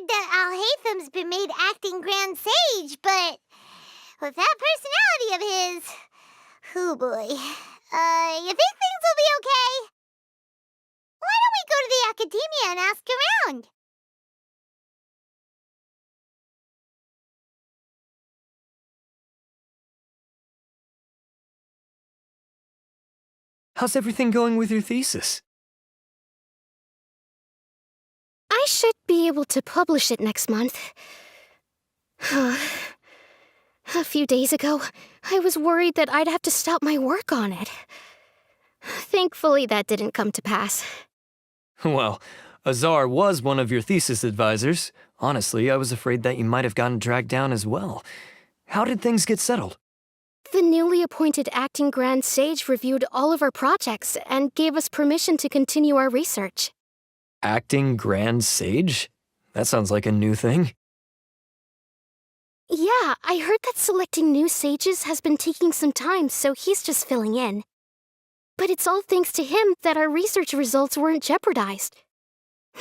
heard that Alhaitham's been made acting Grand Sage, but with that personality of his, oh boy. You think things will be okay? Why don't we go to the academia and ask around? How's everything going with your thesis? I should be able to publish it next month. A few days ago, I was worried that I'd have to stop my work on it. Thankfully, that didn't come to pass. Well, Azar was one of your thesis advisors. Honestly, I was afraid that you might have gotten dragged down as well. How did things get settled? The newly appointed acting Grand Sage reviewed all of our projects and gave us permission to continue our research. Acting Grand Sage? That sounds like a new thing. Yeah, I heard that selecting new sages has been taking some time, so he's just filling in. But it's all thanks to him that our research results weren't jeopardized.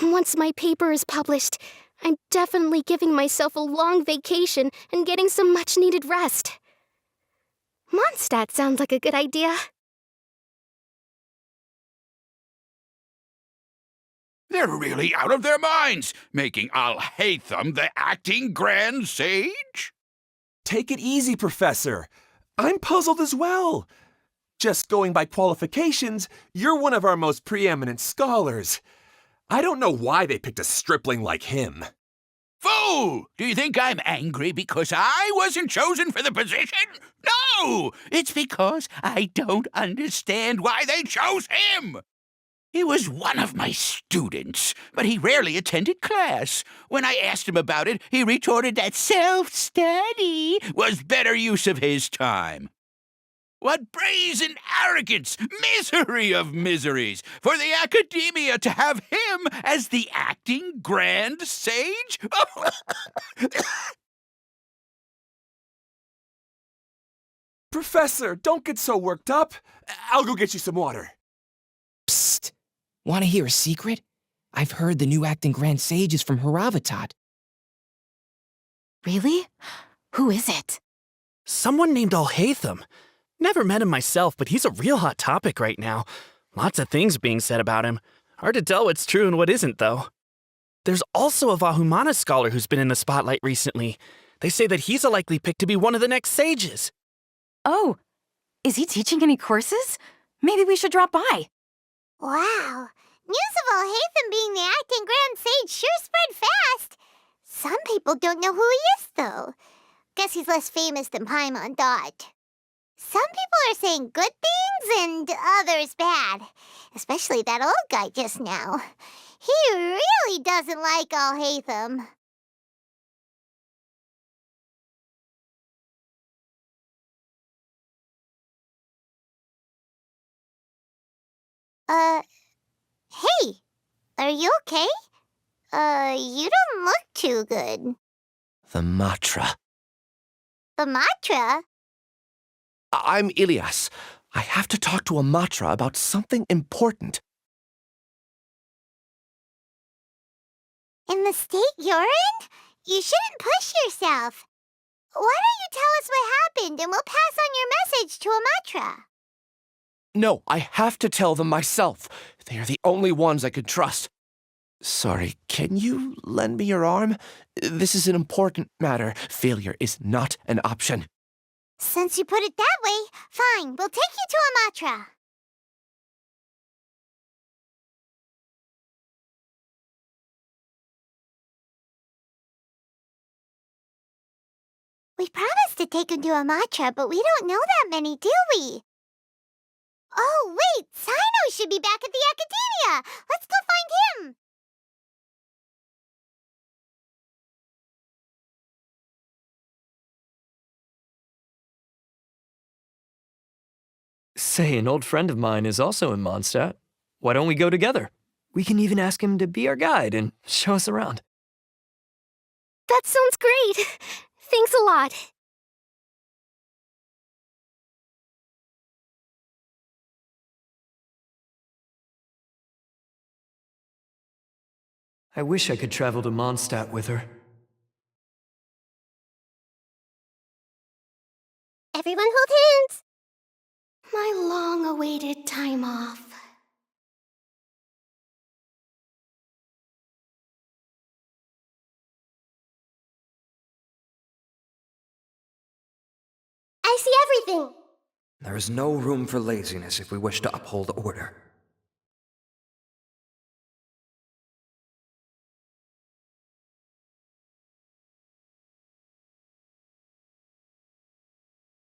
Once my paper is published, I'm definitely giving myself a long vacation and getting some much-needed rest. Mondstadt sounds like a good idea. They're really out of their minds, making Alhaitham the acting Grand Sage? Take it easy, Professor. I'm puzzled as well. Just going by qualifications, you're one of our most preeminent scholars. I don't know why they picked a stripling like him. Fool! Do you think I'm angry because I wasn't chosen for the position? No! It's because I don't understand why they chose him! He was one of my students, but he rarely attended class. When I asked him about it, he retorted that self-study was better use of his time. What brazen arrogance, misery of miseries, for the academia to have him as the acting Grand Sage? Professor, don't get so worked up. I'll go get you some water. Psst! Want to hear a secret? I've heard the new acting Grand Sage is from Haravatat. Really? Who is it? Someone named Alhaitham. Never met him myself, but he's a real hot topic right now. Lots of things being said about him. Hard to tell what's true and what isn't, though. There's also a Vahumana scholar who's been in the spotlight recently. They say that he's a likely pick to be one of the next sages. Oh, is he teaching any courses? Maybe we should drop by. Wow. News of Alhaitham being the acting Grand Sage sure spread fast. Some people don't know who he is, though. Guess he's less famous than Paimon Dot. Some people are saying good things and others bad. Especially that old guy just now. He really doesn't like Alhaitham. Hey, are you okay? You don't look too good. The Matra. The Matra? I'm Ilias. I have to talk to a Matra about something important. In the state you're in? You shouldn't push yourself. Why don't you tell us what happened and we'll pass on your message to a Matra? No, I have to tell them myself. They are the only ones I can trust. Sorry, can you lend me your arm? This is an important matter. Failure is not an option. Since you put it that way, fine, we'll take you to a Matra. We promised to take him to a Matra, but we don't know that many, do we? Oh, wait, Sino should be back at the academia. Let's go find him. Say, an old friend of mine is also in Mondstadt. Why don't we go together? We can even ask him to be our guide and show us around. That sounds great. Thanks a lot. I wish I could travel to Mondstadt with her. Everyone hold hands! My long-awaited time off. I see everything! There is no room for laziness if we wish to uphold order.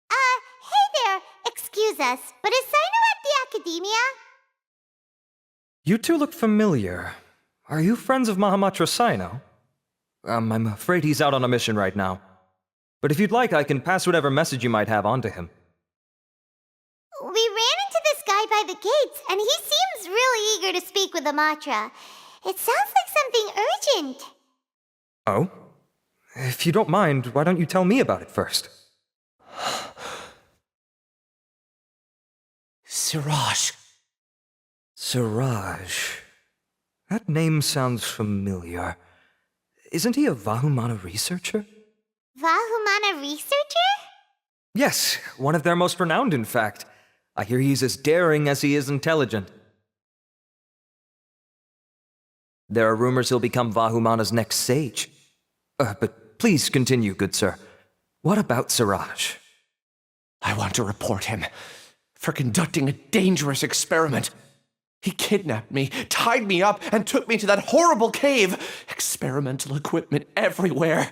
Hey there! Excuse us, but is Sino at the Academia? You two look familiar. Are you friends of Mahamatra Sino? I'm afraid he's out on a mission right now. But if you'd like, I can pass whatever message you might have on to him. We ran into this guy by the gates, and he seems really eager to speak with Amatra. It sounds like something urgent. Oh? If you don't mind, why don't you tell me about it first? Siraj. Siraj. That name sounds familiar. Isn't he a Vahumana researcher? Vahumana researcher? Yes, one of their most renowned, in fact. I hear he's as daring as he is intelligent. There are rumors he'll become Vahumana's next sage. But please continue, good sir. What about Siraj? I want to report him for conducting a dangerous experiment. He kidnapped me, tied me up, and took me to that horrible cave. Experimental equipment everywhere.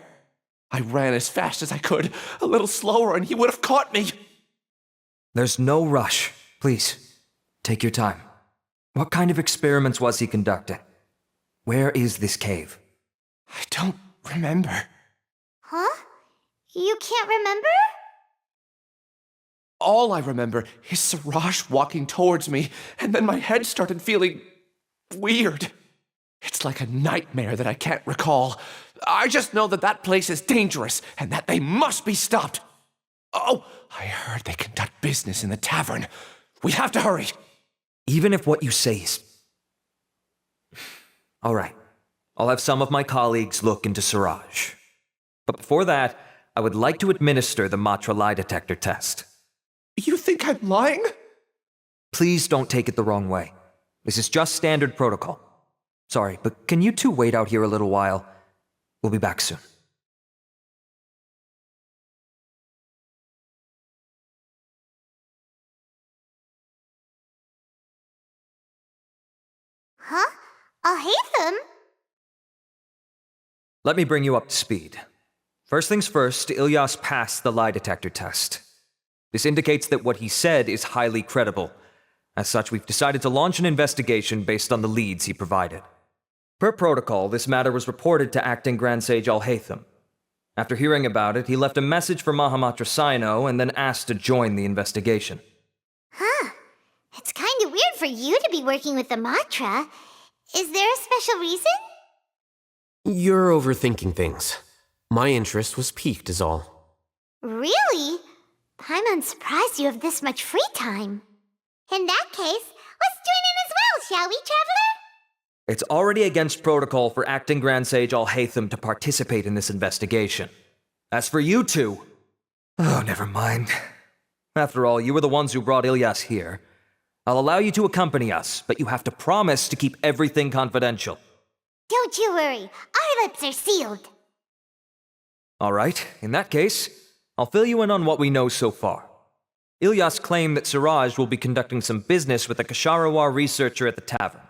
I ran as fast as I could, a little slower, and he would have caught me. There's no rush. Please, take your time. What kind of experiments was he conducting? Where is this cave? I don't remember. Huh? You can't remember? All I remember is Siraj walking towards me, and then my head started feeling weird. It's like a nightmare that I can't recall. I just know that that place is dangerous, and that they must be stopped. Oh, I heard they conduct business in the tavern. We have to hurry. Even if what you say is... All right. I'll have some of my colleagues look into Siraj. But before that, I would like to administer the Matra lie detector test. You think I'm lying? Please don't take it the wrong way. This is just standard protocol. Sorry, but can you two wait out here a little while? We'll be back soon. Huh? Alhaitham? Let me bring you up to speed. First things first, Ilyas passed the lie detector test. This indicates that what he said is highly credible. As such, we've decided to launch an investigation based on the leads he provided. Per protocol, this matter was reported to Acting Grand Sage Alhaitham. After hearing about it, he left a message for Mahamatra Sino and then asked to join the investigation. Huh. It's kind of weird for you to be working with the Matra. Is there a special reason? You're overthinking things. My interest was piqued is all. Really? I'm surprised you have this much free time. In that case, let's join in as well, shall we, Traveler? It's already against protocol for Acting Grand Sage Alhaitham to participate in this investigation. As for you two... Oh, never mind. After all, you were the ones who brought Ilyas here. I'll allow you to accompany us, but you have to promise to keep everything confidential. Don't you worry. Our lips are sealed. All right, in that case, I'll fill you in on what we know so far. Ilyas claimed that Siraj will be conducting some business with a Kasharawar researcher at the tavern.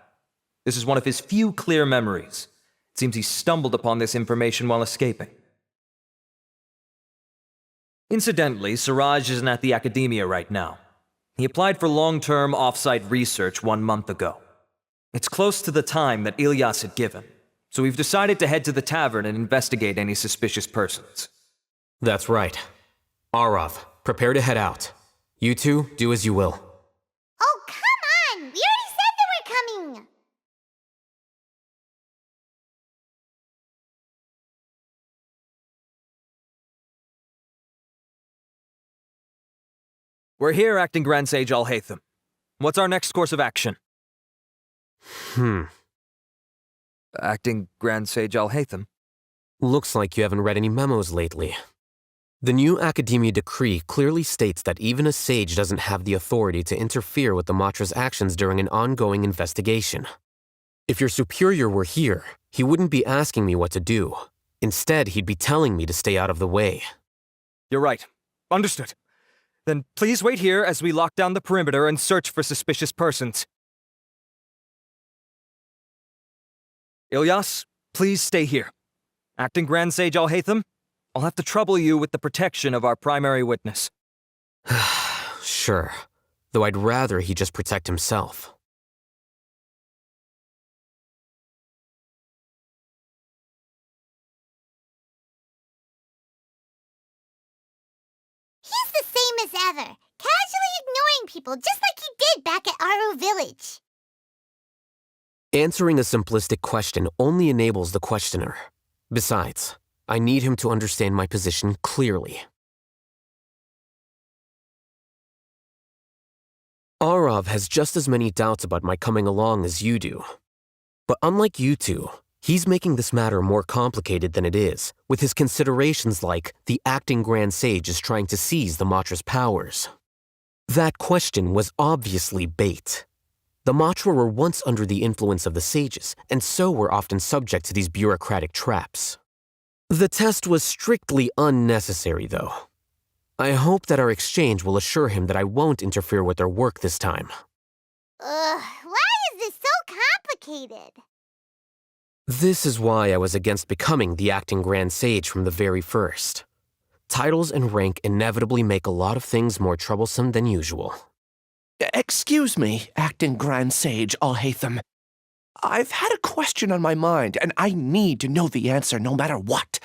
This is one of his few clear memories. It seems he stumbled upon this information while escaping. Incidentally, Siraj isn't at the Academia right now. He applied for long-term off-site research 1 month ago. It's close to the time that Ilyas had given, so we've decided to head to the tavern and investigate any suspicious persons. That's right. Arav, prepare to head out. You two, do as you will. Oh, come on! We already said that we're coming! We're here, Acting Grand Sage Alhaitham. What's our next course of action? Acting Grand Sage Alhaitham. Looks like you haven't read any memos lately. The new Academia decree clearly states that even a sage doesn't have the authority to interfere with the Matra's actions during an ongoing investigation. If your superior were here, he wouldn't be asking me what to do. Instead, he'd be telling me to stay out of the way. You're right. Understood. Then please wait here as we lock down the perimeter and search for suspicious persons. Ilyas, please stay here. Acting Grand Sage Alhaitham, I'll have to trouble you with the protection of our primary witness. Sure, though I'd rather he just protect himself. He's the same as ever, casually ignoring people just like he did back at Aru Village. Answering a simplistic question only enables the questioner. Besides, I need him to understand my position clearly. Arav has just as many doubts about my coming along as you do. But unlike you two, he's making this matter more complicated than it is, with his considerations like the acting Grand Sage is trying to seize the Matra's powers. That question was obviously bait. The Matra were once under the influence of the sages, and so were often subject to these bureaucratic traps. The test was strictly unnecessary, though. I hope that our exchange will assure him that I won't interfere with their work this time. Why is this so complicated? This is why I was against becoming the acting Grand Sage from the very first. Titles and rank inevitably make a lot of things more troublesome than usual. Excuse me, Acting Grand Sage Alhaitham. I've had a question on my mind, and I need to know the answer no matter what.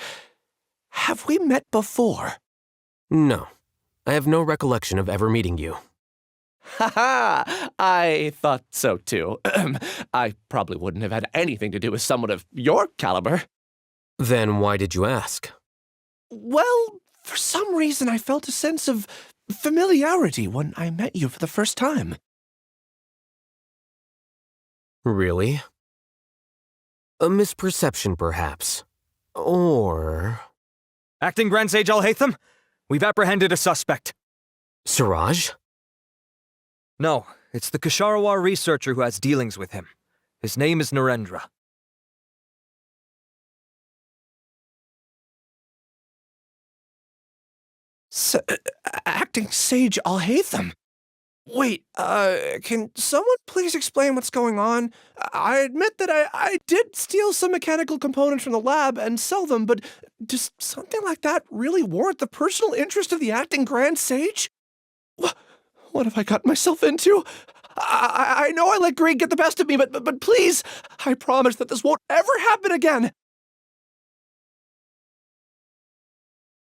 Have we met before? No, I have no recollection of ever meeting you. Ha! I thought so too. I probably wouldn't have had anything to do with someone of your caliber. Then why did you ask? Well, for some reason I felt a sense of familiarity when I met you for the first time. Really? A misperception, perhaps. Or... Acting Grand Sage Alhaitham, we've apprehended a suspect. Siraj? No, it's the Ksharawar researcher who has dealings with him. His name is Narendra. Acting Sage Alhaitham? Wait, can someone please explain what's going on? I admit that I did steal some mechanical components from the lab and sell them, but does something like that really warrant the personal interest of the Acting Grand Sage? What have I gotten myself into? I know I let greed get the best of me, but please, I promise that this won't ever happen again.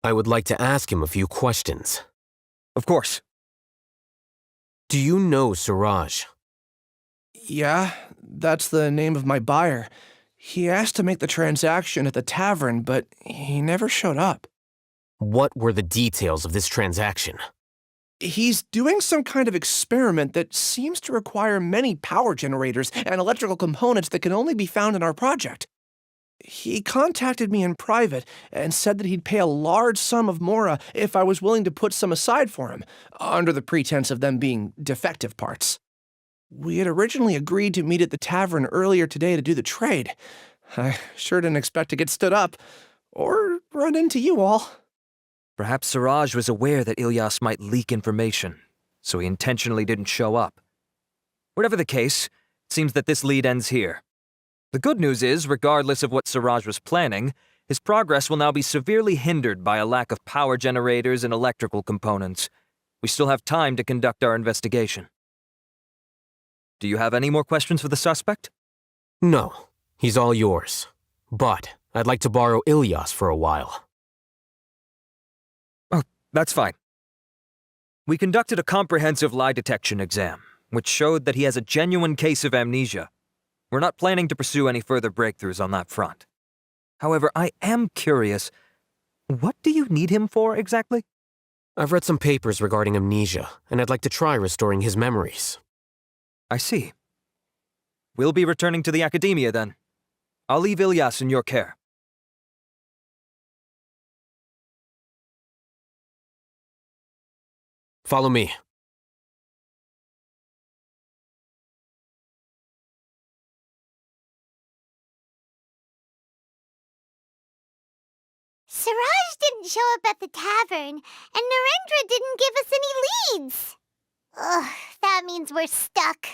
I would like to ask him a few questions. Of course. Do you know Siraj? Yeah, that's the name of my buyer. He asked to make the transaction at the tavern, but he never showed up. What were the details of this transaction? He's doing some kind of experiment that seems to require many power generators and electrical components that can only be found in our project. He contacted me in private and said that he'd pay a large sum of mora if I was willing to put some aside for him, under the pretense of them being defective parts. We had originally agreed to meet at the tavern earlier today to do the trade. I sure didn't expect to get stood up, or run into you all. Perhaps Siraj was aware that Ilyas might leak information, so he intentionally didn't show up. Whatever the case, it seems that this lead ends here. The good news is, regardless of what Siraj was planning, his progress will now be severely hindered by a lack of power generators and electrical components. We still have time to conduct our investigation. Do you have any more questions for the suspect? No, he's all yours. But I'd like to borrow Ilyas for a while. Oh, that's fine. We conducted a comprehensive lie detection exam, which showed that he has a genuine case of amnesia. We're not planning to pursue any further breakthroughs on that front. However, I am curious, what do you need him for exactly? I've read some papers regarding amnesia, and I'd like to try restoring his memories. I see. We'll be returning to the Academia then. I'll leave Ilyas in your care. Follow me. Siraj didn't show up at the tavern, and Narendra didn't give us any leads. Ugh, that means we're stuck.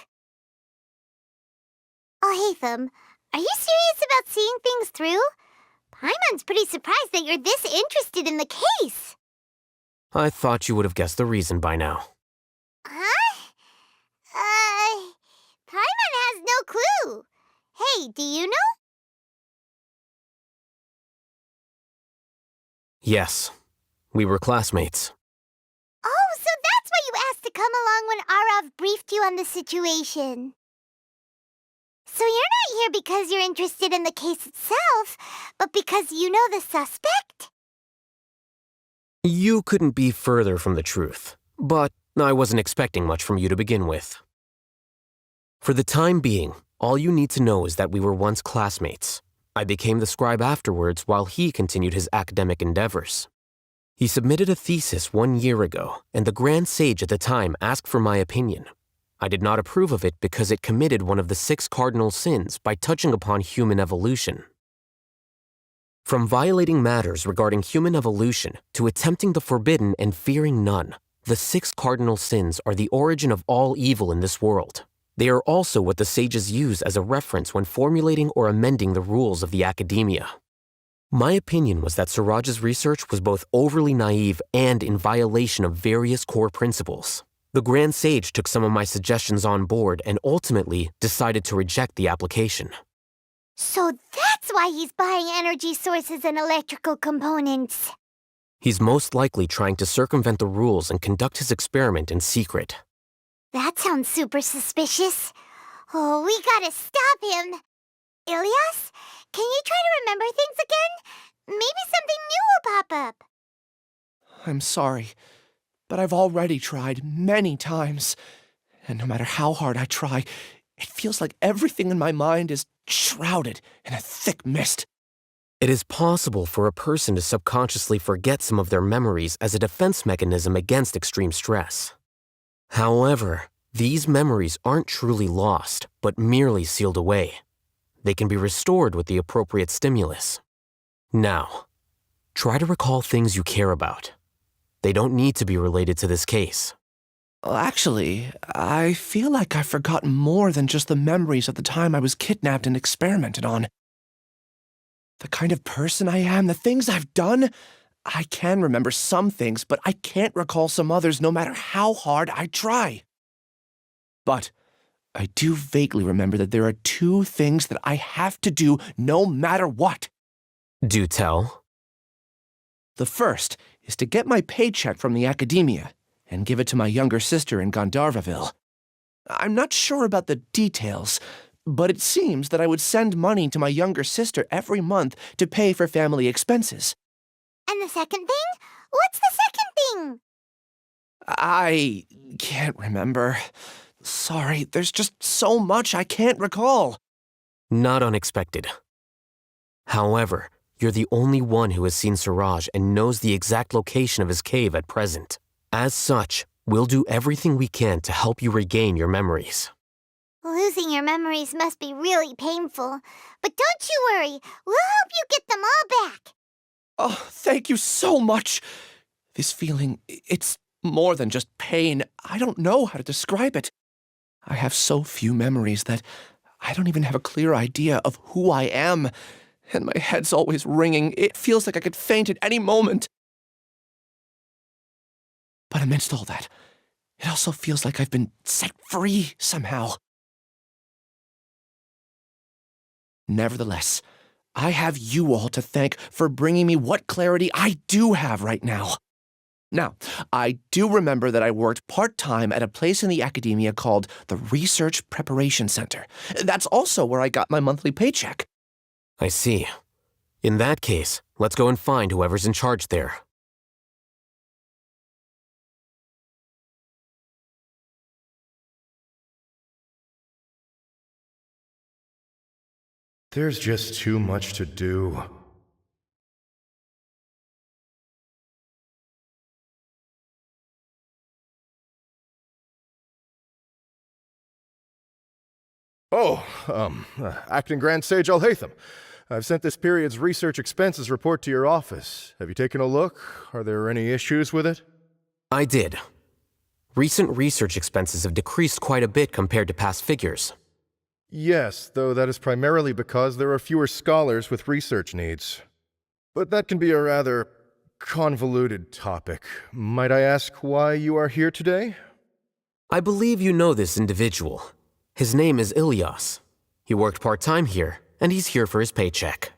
Alhaitham, are you serious about seeing things through? Paimon's pretty surprised that you're this interested in the case. I thought you would have guessed the reason by now. Huh? Paimon has no clue. Hey, do you know? Yes, we were classmates. Oh, so that's why you asked to come along when Arav briefed you on the situation. So you're not here because you're interested in the case itself, but because you know the suspect? You couldn't be further from the truth, but I wasn't expecting much from you to begin with. For the time being, all you need to know is that we were once classmates. I became the scribe afterwards while he continued his academic endeavors. He submitted a thesis 1 year ago, and the Grand Sage at the time asked for my opinion. I did not approve of it because it committed one of the 6 cardinal sins by touching upon human evolution. From violating matters regarding human evolution to attempting the forbidden and fearing none, the 6 cardinal sins are the origin of all evil in this world. They are also what the sages use as a reference when formulating or amending the rules of the academia. My opinion was that Siraj's research was both overly naive and in violation of various core principles. The Grand Sage took some of my suggestions on board and ultimately decided to reject the application. So that's why he's buying energy sources and electrical components. He's most likely trying to circumvent the rules and conduct his experiment in secret. That sounds super suspicious. Oh, we gotta stop him. Ilyas, can you try to remember things again? Maybe something new will pop up. I'm sorry, but I've already tried many times. And no matter how hard I try, it feels like everything in my mind is shrouded in a thick mist. It is possible for a person to subconsciously forget some of their memories as a defense mechanism against extreme stress. However, these memories aren't truly lost, but merely sealed away. They can be restored with the appropriate stimulus. Now, try to recall things you care about. They don't need to be related to this case. Actually, I feel like I've forgotten more than just the memories of the time I was kidnapped and experimented on. The kind of person I am, the things I've done, I can remember some things, but I can't recall some others no matter how hard I try. But I do vaguely remember that there are 2 things that I have to do no matter what. Do tell. The first is to get my paycheck from the academia and give it to my younger sister in Gandharvaville. I'm not sure about the details, but it seems that I would send money to my younger sister every month to pay for family expenses. And the second thing? What's the second thing? I can't remember. Sorry, there's just so much I can't recall. Not unexpected. However, you're the only one who has seen Siraj and knows the exact location of his cave at present. As such, we'll do everything we can to help you regain your memories. Losing your memories must be really painful. But don't you worry, we'll help you get them all back. Oh, thank you so much. This feeling, it's more than just pain. I don't know how to describe it. I have so few memories that I don't even have a clear idea of who I am. And my head's always ringing. It feels like I could faint at any moment. But amidst all that, it also feels like I've been set free somehow. Nevertheless, I have you all to thank for bringing me what clarity I do have right now. Now, I do remember that I worked part-time at a place in the academia called the Research Preparation Center. That's also where I got my monthly paycheck. I see. In that case, let's go and find whoever's in charge there. There's just too much to do. Acting Grand Sage Alhaitham. I've sent this period's research expenses report to your office. Have you taken a look? Are there any issues with it? I did. Recent research expenses have decreased quite a bit compared to past figures. Yes, though that is primarily because there are fewer scholars with research needs. But that can be a rather convoluted topic. Might I ask why you are here today? I believe you know this individual. His name is Ilyas. He worked part-time here, and he's here for his paycheck.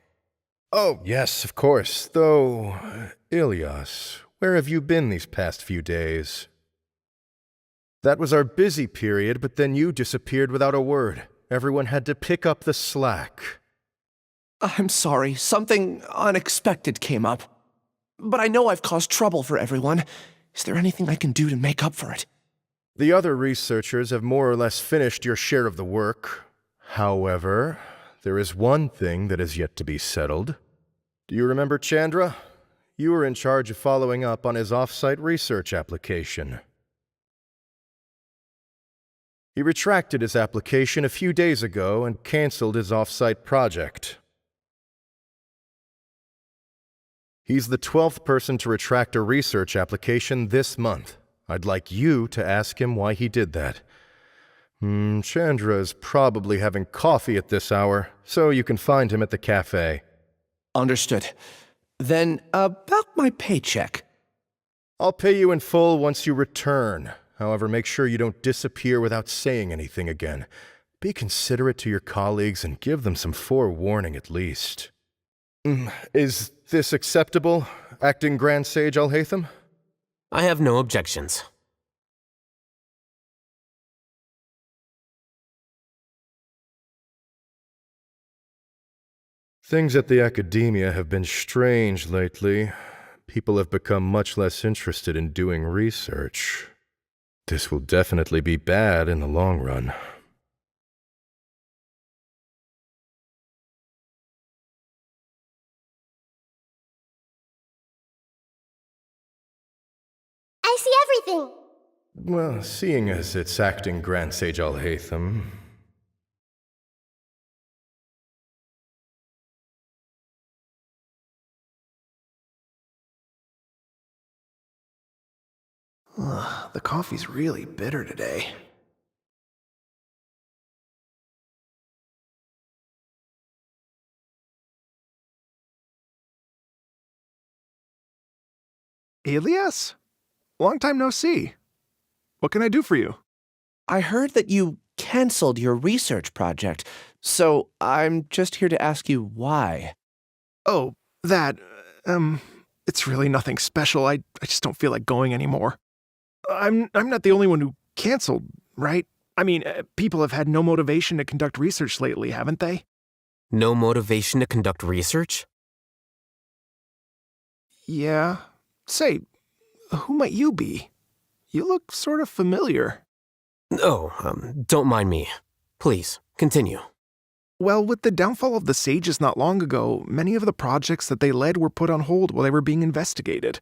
Oh, yes, of course. Though, Ilyas, where have you been these past few days? That was our busy period, but then you disappeared without a word. Everyone had to pick up the slack. I'm sorry, something unexpected came up. But I know I've caused trouble for everyone. Is there anything I can do to make up for it? The other researchers have more or less finished your share of the work. However, there is one thing that is yet to be settled. Do you remember Chandra? You were in charge of following up on his off-site research application. He retracted his application a few days ago and canceled his off-site project. He's the 12th person to retract a research application this month. I'd like you to ask him why he did that. Chandra is probably having coffee at this hour, so you can find him at the cafe. Understood. Then, about my paycheck. I'll pay you in full once you return. However, make sure you don't disappear without saying anything again. Be considerate to your colleagues and give them some forewarning at least. Is this acceptable, Acting Grand Sage Alhaitham? I have no objections. Things at the academia have been strange lately. People have become much less interested in doing research. This will definitely be bad in the long run. I see everything. Well, seeing as it's Acting Grand Sage Alhaitham... The coffee's really bitter today. Ilyas? Long time no see. What can I do for you? I heard that you canceled your research project, so I'm just here to ask you why. Oh, that, it's really nothing special. I just don't feel like going anymore. I'm not the only one who canceled, right? I mean, people have had no motivation to conduct research lately, haven't they? No motivation to conduct research? Yeah. Say, who might you be? You look sort of familiar. Oh, don't mind me. Please, continue. Well, with the downfall of the Sages not long ago, many of the projects that they led were put on hold while they were being investigated.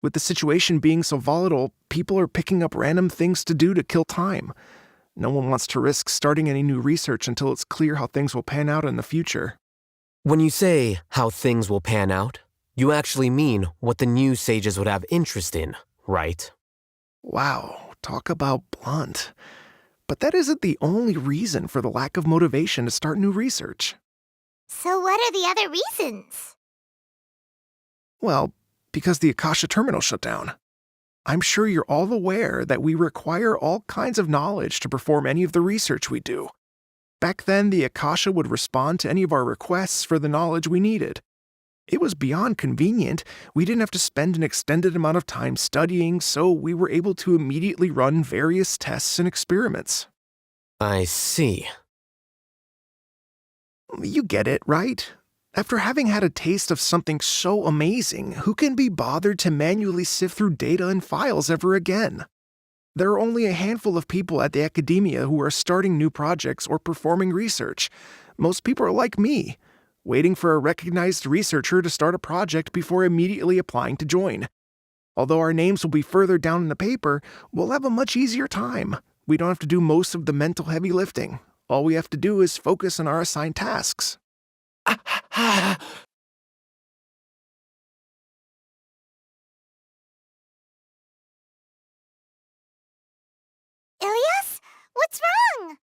With the situation being so volatile, people are picking up random things to do to kill time. No one wants to risk starting any new research until it's clear how things will pan out in the future. When you say how things will pan out, you actually mean what the new sages would have interest in, right? Wow, talk about blunt. But that isn't the only reason for the lack of motivation to start new research. So what are the other reasons? Well, because the Akasha terminal shut down. I'm sure you're all aware that we require all kinds of knowledge to perform any of the research we do. Back then, the Akasha would respond to any of our requests for the knowledge we needed. It was beyond convenient. We didn't have to spend an extended amount of time studying, so we were able to immediately run various tests and experiments. I see. You get it, right? After having had a taste of something so amazing, who can be bothered to manually sift through data and files ever again? There are only a handful of people at the academia who are starting new projects or performing research. Most people are like me, waiting for a recognized researcher to start a project before immediately applying to join. Although our names will be further down in the paper, we'll have a much easier time. We don't have to do most of the mental heavy lifting. All we have to do is focus on our assigned tasks. Ilyas? What's wrong?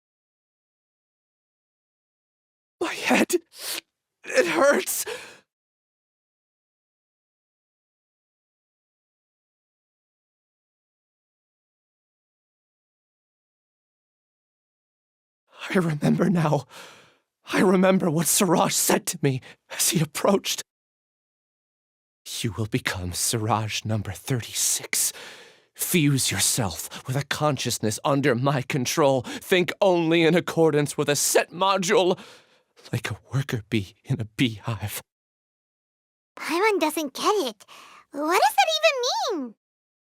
My head. It hurts. I remember now. I remember what Siraj said to me as he approached. You will become Siraj number 36. Fuse yourself with a consciousness under my control. Think only in accordance with a set module, like a worker bee in a beehive. Paimon doesn't get it. What does that even mean?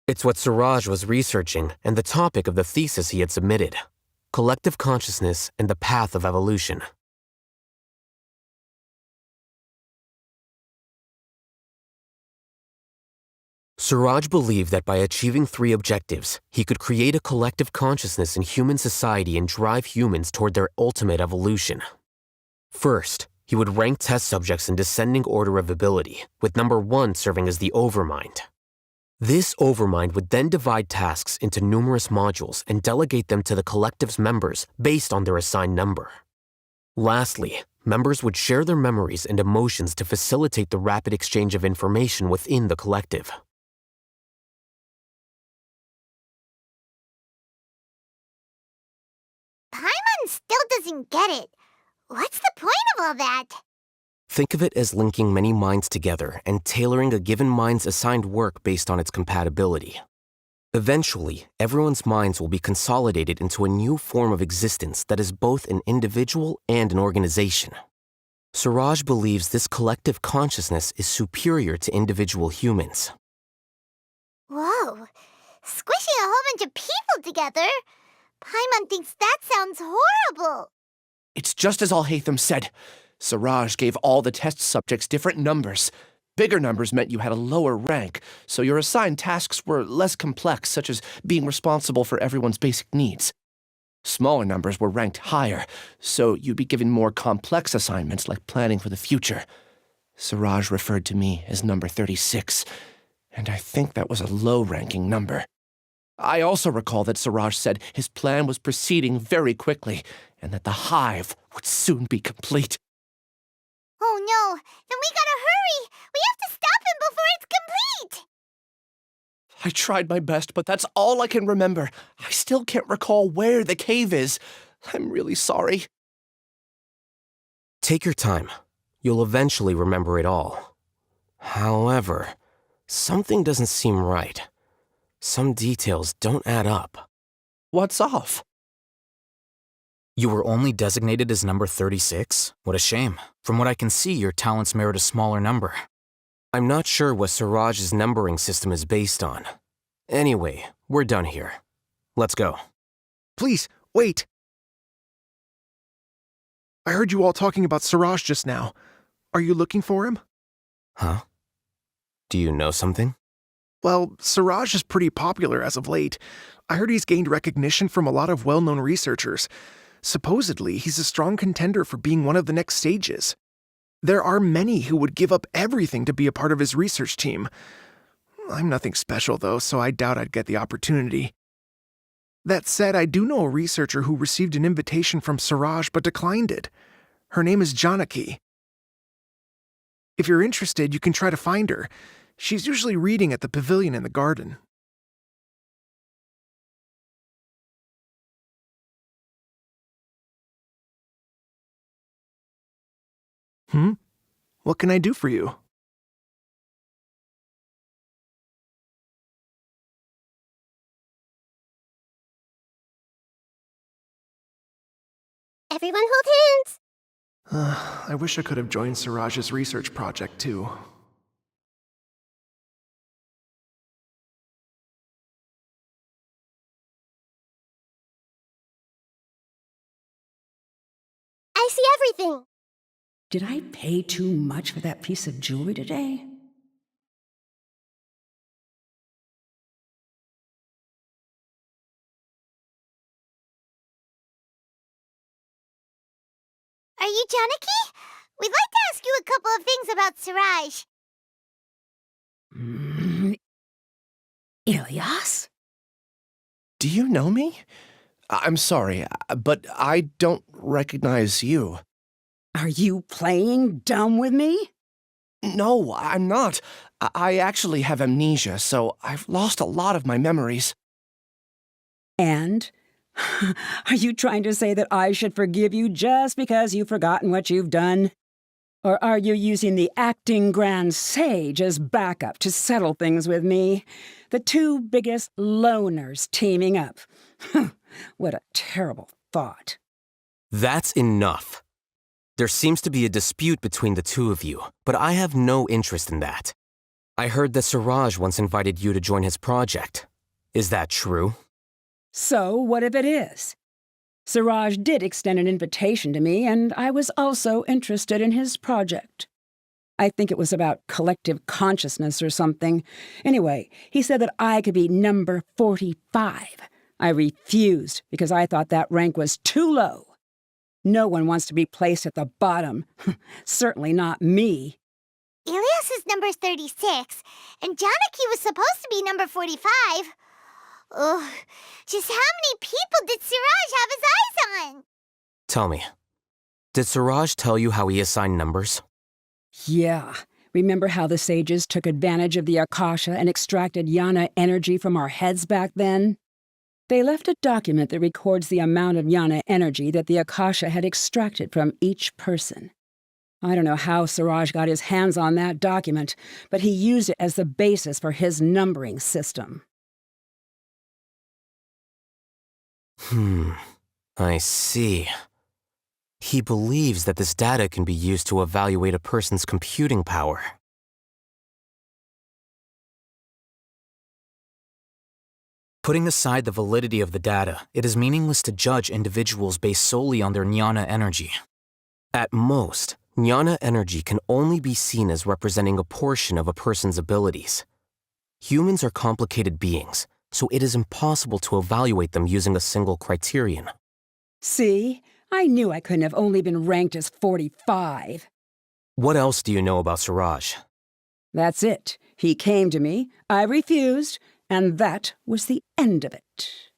It's what Siraj was researching and the topic of the thesis he had submitted: collective consciousness and the path of evolution. Siraj believed that by achieving 3 objectives, he could create a collective consciousness in human society and drive humans toward their ultimate evolution. First, he would rank test subjects in descending order of ability, with number 1 serving as the overmind. This overmind would then divide tasks into numerous modules and delegate them to the collective's members based on their assigned number. Lastly, members would share their memories and emotions to facilitate the rapid exchange of information within the collective. Paimon still doesn't get it. What's the point of all that? Think of it as linking many minds together and tailoring a given mind's assigned work based on its compatibility. Eventually, everyone's minds will be consolidated into a new form of existence that is both an individual and an organization. Siraj believes this collective consciousness is superior to individual humans. Whoa. Squishing a whole bunch of people together? Paimon thinks that sounds horrible. It's just as Alhaitham said. Siraj gave all the test subjects different numbers. Bigger numbers meant you had a lower rank, so your assigned tasks were less complex, such as being responsible for everyone's basic needs. Smaller numbers were ranked higher, so you'd be given more complex assignments like planning for the future. Siraj referred to me as number 36, and I think that was a low-ranking number. I also recall that Siraj said his plan was proceeding very quickly, and that the hive would soon be complete. Oh no, then we gotta hurry! We have to stop him before it's complete! I tried my best, but that's all I can remember. I still can't recall where the cave is. I'm really sorry. Take your time. You'll eventually remember it all. However, something doesn't seem right. Some details don't add up. What's off? You were only designated as number 36? What a shame. From what I can see, your talents merit a smaller number. I'm not sure what Siraj's numbering system is based on. Anyway, we're done here. Let's go. Please, wait. I heard you all talking about Siraj just now. Are you looking for him? Huh? Do you know something? Well, Siraj is pretty popular as of late. I heard he's gained recognition from a lot of well-known researchers. Supposedly, he's a strong contender for being one of the next sages. There are many who would give up everything to be a part of his research team. I'm nothing special, though, so I doubt I'd get the opportunity. That said, I do know a researcher who received an invitation from Siraj but declined it. Her name is Janaki. If you're interested, you can try to find her. She's usually reading at the pavilion in the garden. What can I do for you? Everyone hold hands! I wish I could have joined Siraj's research project, too. I see everything. Did I pay too much for that piece of jewelry today? Are you Janaki? We'd like to ask you a couple of things about Siraj. Ilyas? Do you know me? I'm sorry, but I don't recognize you. Are you playing dumb with me? No, I'm not. I actually have amnesia, so I've lost a lot of my memories. And? Are you trying to say that I should forgive you just because you've forgotten what you've done? Or are you using the acting grand sage as backup to settle things with me? The two biggest loners teaming up. What a terrible thought. That's enough. There seems to be a dispute between the two of you, but I have no interest in that. I heard that Siraj once invited you to join his project. Is that true? So, what if it is? Siraj did extend an invitation to me, and I was also interested in his project. I think it was about collective consciousness or something. Anyway, he said that I could be number 45. I refused because I thought that rank was too low. No one wants to be placed at the bottom. Certainly not me. Ilyas is number 36, and Janaki was supposed to be number 45. Ugh, just how many people did Siraj have his eyes on? Tell me, did Siraj tell you how he assigned numbers? Yeah. Remember how the sages took advantage of the Akasha and extracted Yana energy from our heads back then? They left a document that records the amount of Yana energy that the Akasha had extracted from each person. I don't know how Siraj got his hands on that document, but he used it as the basis for his numbering system. I see. He believes that this data can be used to evaluate a person's computing power. Putting aside the validity of the data, it is meaningless to judge individuals based solely on their jnana energy. At most, jnana energy can only be seen as representing a portion of a person's abilities. Humans are complicated beings, so it is impossible to evaluate them using a single criterion. See? I knew I couldn't have only been ranked as 45. What else do you know about Siraj? That's it. He came to me, I refused, and that was the end of it.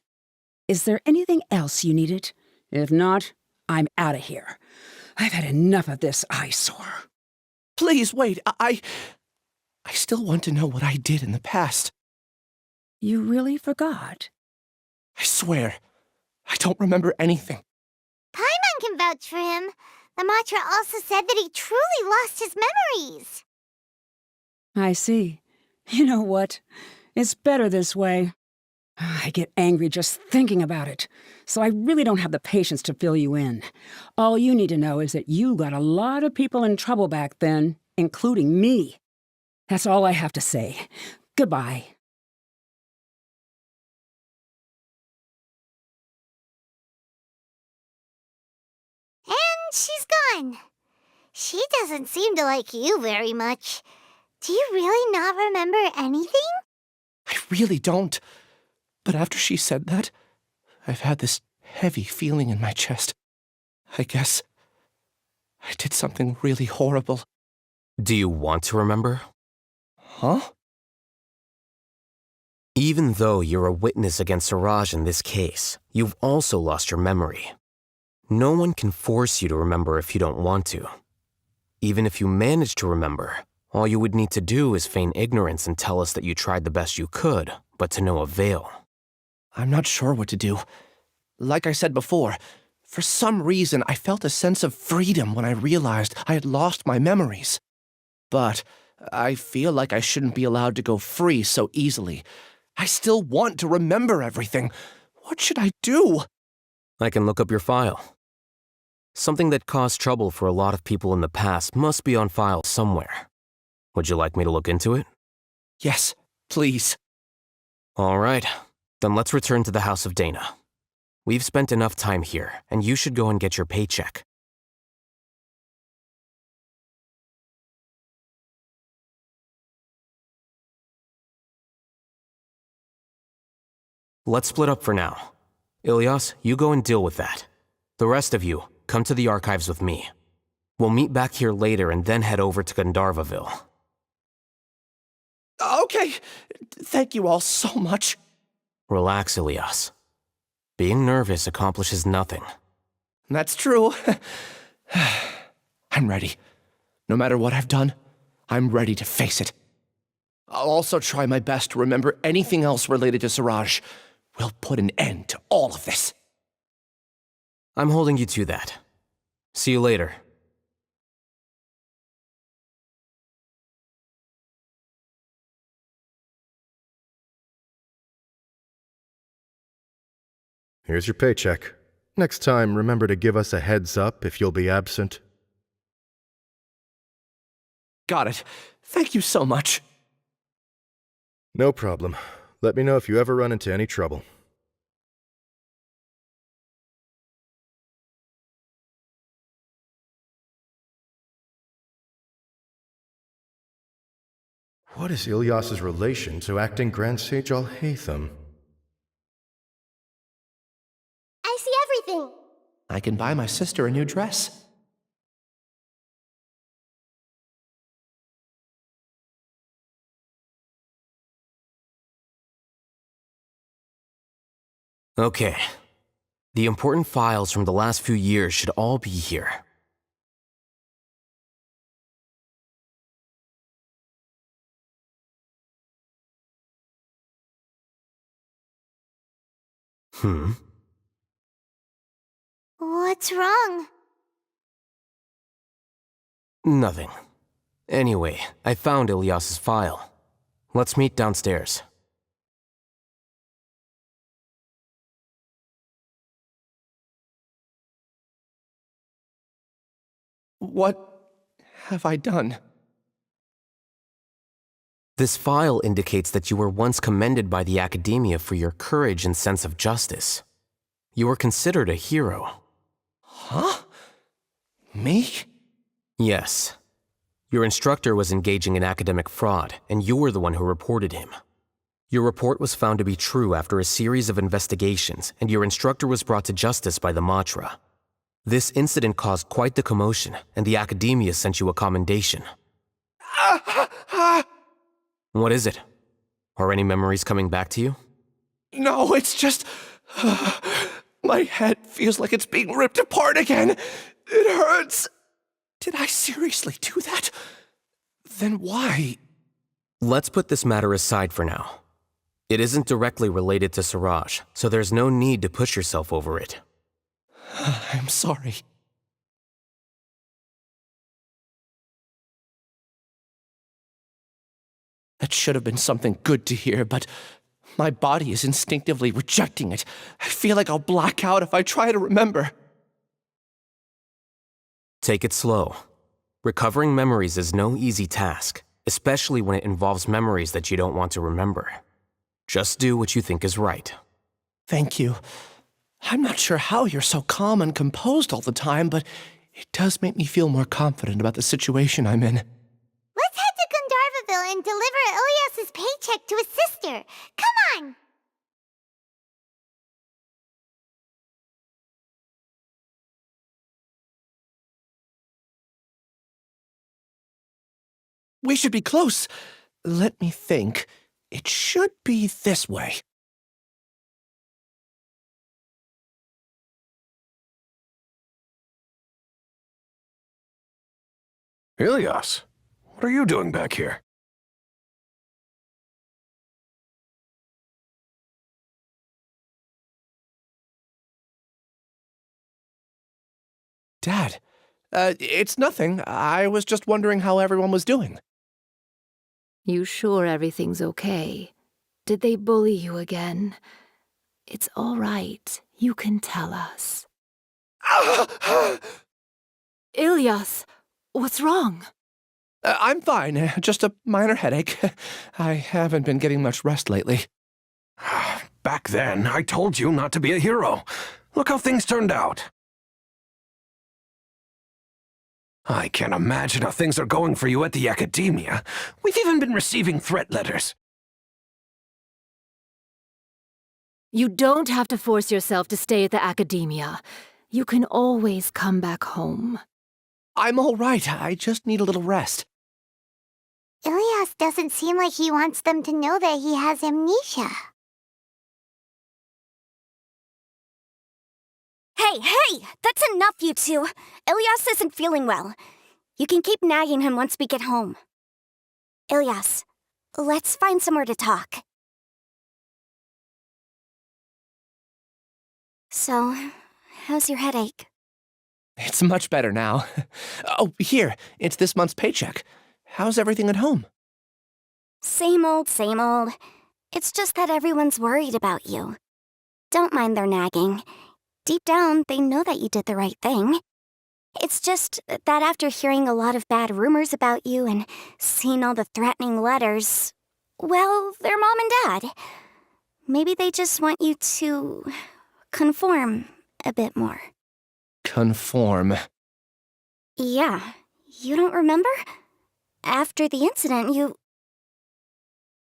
Is there anything else you needed? If not, I'm out of here. I've had enough of this eyesore. Please, wait, I still want to know what I did in the past. You really forgot? I swear, I don't remember anything. Paimon can vouch for him. The mantra also said that he truly lost his memories. I see. You know what? It's better this way. I get angry just thinking about it, so I really don't have the patience to fill you in. All you need to know is that you got a lot of people in trouble back then, including me. That's all I have to say. Goodbye. And she's gone. She doesn't seem to like you very much. Do you really not remember anything? I really don't. But after she said that, I've had this heavy feeling in my chest. I guess I did something really horrible. Do you want to remember? Huh? Even though you're a witness against Siraj in this case, you've also lost your memory. No one can force you to remember if you don't want to. Even if you manage to remember, all you would need to do is feign ignorance and tell us that you tried the best you could, but to no avail. I'm not sure what to do. Like I said before, for some reason I felt a sense of freedom when I realized I had lost my memories. But I feel like I shouldn't be allowed to go free so easily. I still want to remember everything. What should I do? I can look up your file. Something that caused trouble for a lot of people in the past must be on file somewhere. Would you like me to look into it? Yes, please. All right, then let's return to the House of Dana. We've spent enough time here, and you should go and get your paycheck. Let's split up for now. Ilyas, you go and deal with that. The rest of you, come to the archives with me. We'll meet back here later and then head over to Gandharvaville. Okay. Thank you all so much. Relax, Ilyas. Being nervous accomplishes nothing. That's true. I'm ready. No matter what I've done, I'm ready to face it. I'll also try my best to remember anything else related to Suraj. We'll put an end to all of this. I'm holding you to that. See you later. Here's your paycheck. Next time, remember to give us a heads up if you'll be absent. Got it. Thank you so much. No problem. Let me know if you ever run into any trouble. What is Ilyas's relation to acting Grand Sage Alhaitham? I see everything. I can buy my sister a new dress. Okay. The important files from the last few years should all be here. What's wrong? Nothing. Anyway, I found Ilyas's file. Let's meet downstairs. What have I done? This file indicates that you were once commended by the Academia for your courage and sense of justice. You were considered a hero. Huh? Me? Yes. Your instructor was engaging in academic fraud, and you were the one who reported him. Your report was found to be true after a series of investigations, and your instructor was brought to justice by the Matra. This incident caused quite the commotion, and the Academia sent you a commendation. What is it? Are any memories coming back to you? No, it's just... my head feels like it's being ripped apart again. It hurts. Did I seriously do that? Then why? Let's put this matter aside for now. It isn't directly related to Suraj, so there's no need to push yourself over it. I'm sorry. That should have been something good to hear, but my body is instinctively rejecting it. I feel like I'll black out if I try to remember. Take it slow. Recovering memories is no easy task, especially when it involves memories that you don't want to remember. Just do what you think is right. Thank you. I'm not sure how you're so calm and composed all the time, but it does make me feel more confident about the situation I'm in. Let's head to Gandharvaville and deliver Ilyas's paycheck to his sister. Come on! We should be close. Let me think. It should be this way. Ilyas, what are you doing back here? Dad, it's nothing. I was just wondering how everyone was doing. You sure everything's okay? Did they bully you again? It's all right. You can tell us. Ilyas, what's wrong? I'm fine. Just a minor headache. I haven't been getting much rest lately. Back then, I told you not to be a hero. Look how things turned out. I can't imagine how things are going for you at the Academia. We've even been receiving threat letters. You don't have to force yourself to stay at the academia. You can always come back home. I'm all right. I just need a little rest. Ilyas doesn't seem like he wants them to know that he has amnesia. Hey! That's enough, you two! Ilyas isn't feeling well. You can keep nagging him once we get home. Ilyas, let's find somewhere to talk. So, how's your headache? It's much better now. Oh, here. It's this month's paycheck. How's everything at home? Same old, same old. It's just that everyone's worried about you. Don't mind their nagging. Deep down, they know that you did the right thing. It's just that after hearing a lot of bad rumors about you and seeing all the threatening letters, well, they're mom and dad. Maybe they just want you to conform a bit more. Conform. Yeah, you don't remember? After the incident, you...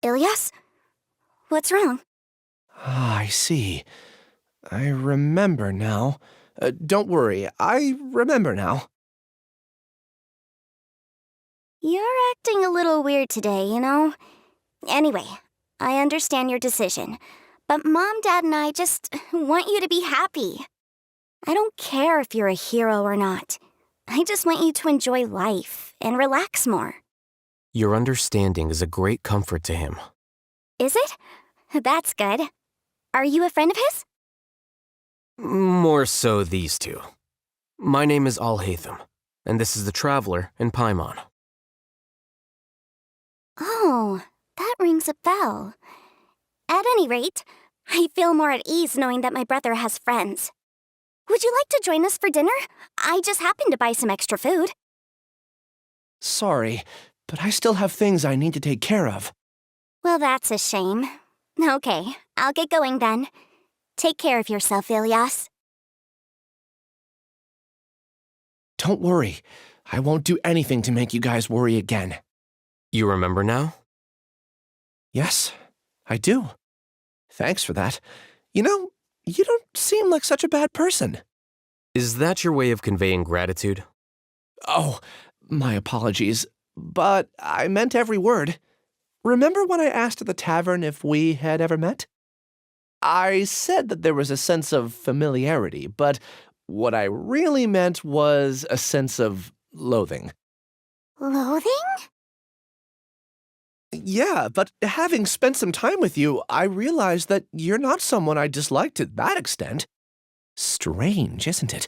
Ilyas? What's wrong? Ah, I see. I remember now. Don't worry, I remember now. You're acting a little weird today, you know? Anyway, I understand your decision, but Mom, Dad, and I just want you to be happy. I don't care if you're a hero or not. I just want you to enjoy life and relax more. Your understanding is a great comfort to him. Is it? That's good. Are you a friend of his? More so these two. My name is Alhaitham, and this is the Traveler in Paimon. Oh, that rings a bell. At any rate, I feel more at ease knowing that my brother has friends. Would you like to join us for dinner? I just happened to buy some extra food. Sorry, but I still have things I need to take care of. Well, that's a shame. Okay, I'll get going then. Take care of yourself, Ilyas. Don't worry. I won't do anything to make you guys worry again. You remember now? Yes, I do. Thanks for that. You know, you don't seem like such a bad person. Is that your way of conveying gratitude? Oh, my apologies. But I meant every word. Remember when I asked at the tavern if we had ever met? I said that there was a sense of familiarity, but what I really meant was a sense of loathing. Loathing? Yeah, but having spent some time with you, I realized that you're not someone I dislike to that extent. Strange, isn't it?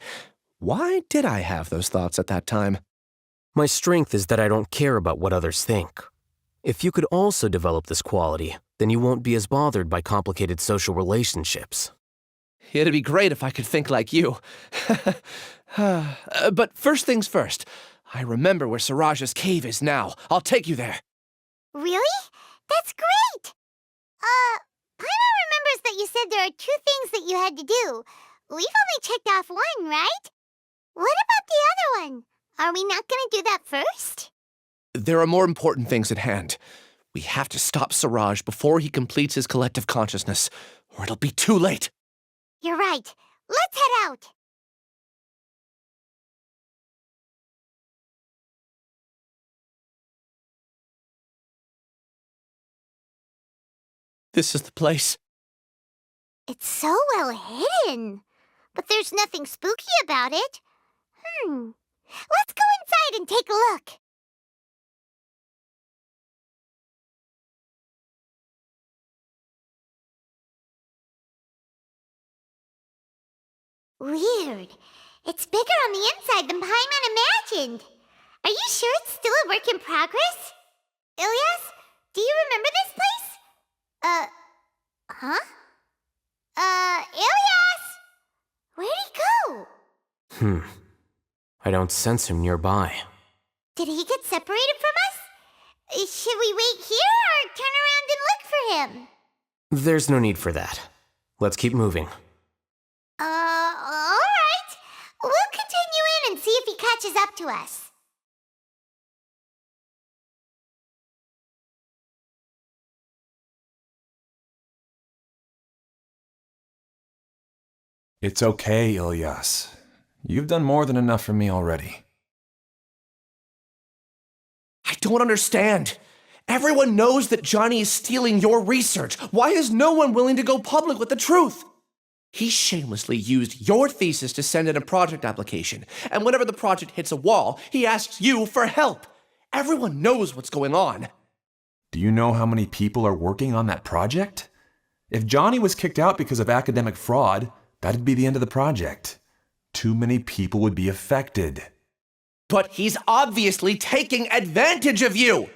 Why did I have those thoughts at that time? My strength is that I don't care about what others think. If you could also develop this quality, then you won't be as bothered by complicated social relationships. It'd be great if I could think like you. But first things first, I remember where Siraj's cave is now. I'll take you there. Really? That's great! Paimon remembers that you said there are 2 things that you had to do. We've only checked off 1, right? What about the other one? Are we not gonna do that first? There are more important things at hand. We have to stop Siraj before he completes his collective consciousness, or it'll be too late. You're right. Let's head out. This is the place. It's so well hidden. But there's nothing spooky about it. Let's go inside and take a look. Weird. It's bigger on the inside than Paimon imagined. Are you sure it's still a work in progress? Ilyas, do you remember this place? Huh? Ilyas! Where'd he go? I don't sense him nearby. Did he get separated from us? Should we wait here or turn around and look for him? There's no need for that. Let's keep moving. All right. We'll continue in and see if he catches up to us. It's okay, Ilyas. You've done more than enough for me already. I don't understand. Everyone knows that Johnny is stealing your research. Why is no one willing to go public with the truth? He shamelessly used your thesis to send in a project application, and whenever the project hits a wall, he asks you for help. Everyone knows what's going on. Do you know how many people are working on that project? If Johnny was kicked out because of academic fraud, that'd be the end of the project. Too many people would be affected. But he's obviously taking advantage of you!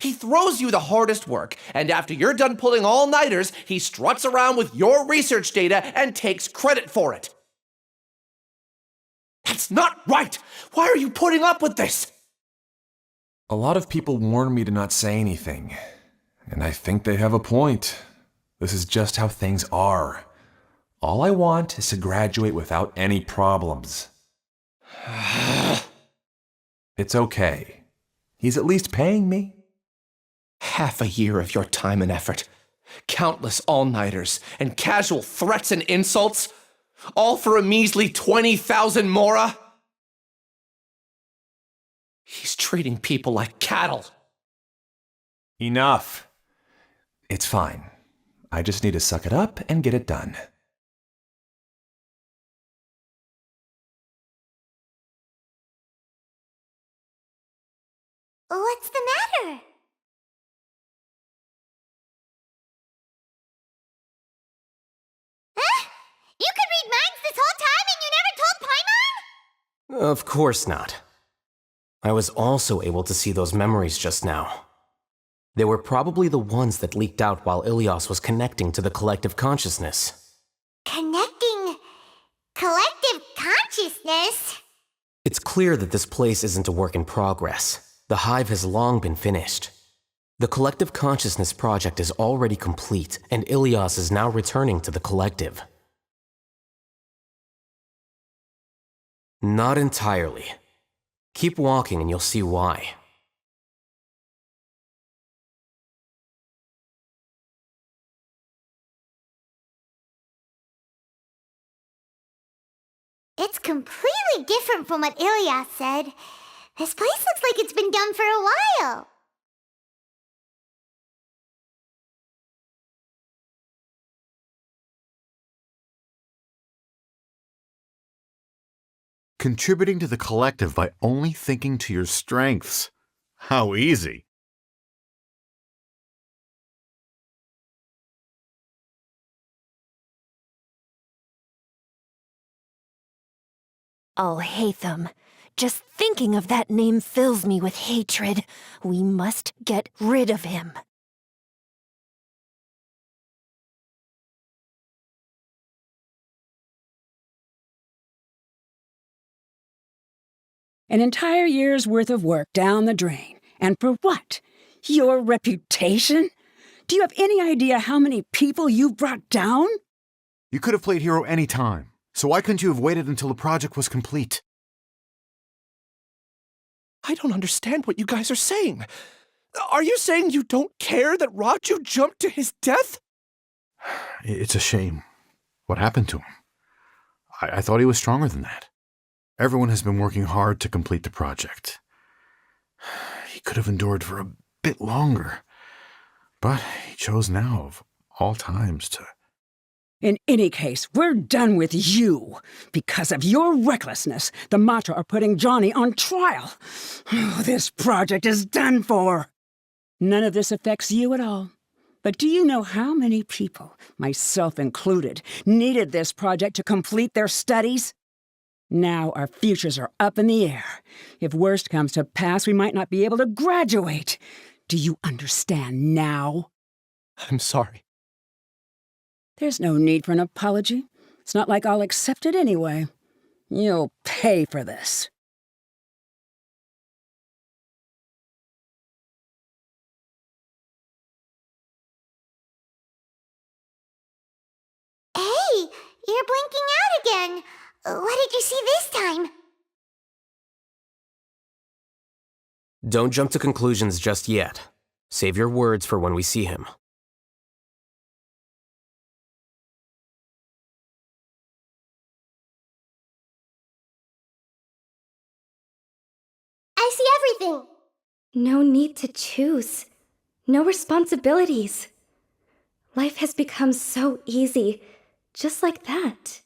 He throws you the hardest work, and after you're done pulling all-nighters, he struts around with your research data and takes credit for it. That's not right! Why are you putting up with this? A lot of people warn me to not say anything, and I think they have a point. This is just how things are. All I want is to graduate without any problems. It's okay. He's at least paying me. Half a year of your time and effort, countless all-nighters, and casual threats and insults, all for a measly 20,000 mora? He's treating people like cattle. Enough. It's fine. I just need to suck it up and get it done. What's the matter? Huh? You could read minds this whole time and you never told Paimon? Of course not. I was also able to see those memories just now. They were probably the ones that leaked out while Ilyas was connecting to the collective consciousness. Connecting collective consciousness? It's clear that this place isn't a work in progress. The hive has long been finished. The collective consciousness project is already complete, and Ilyas is now returning to the collective. Not entirely. Keep walking and you'll see why. It's completely different from what Ilyas said. This place looks like it's been done for a while. Contributing to the collective by only thinking to your strengths. How easy. Alhaitham. Just thinking of that name fills me with hatred. We must get rid of him. An entire year's worth of work down the drain. And for what? Your reputation? Do you have any idea how many people you've brought down? You could have played hero any time, so why couldn't you have waited until the project was complete? I don't understand what you guys are saying. Are you saying you don't care that Raju jumped to his death? It's a shame. What happened to him? I thought he was stronger than that. Everyone has been working hard to complete the project. He could have endured for a bit longer, but he chose now, of all times, to... In any case, we're done with you. Because of your recklessness, the Matra are putting Johnny on trial. This project is done for. None of this affects you at all. But do you know how many people, myself included, needed this project to complete their studies? Now our futures are up in the air. If worst comes to pass, we might not be able to graduate. Do you understand now? I'm sorry. There's no need for an apology. It's not like I'll accept it anyway. You'll pay for this. Hey, you're blinking out again. What did you see this time? Don't jump to conclusions just yet. Save your words for when we see him. everything! No need to choose. No responsibilities. Life has become so easy, just like that.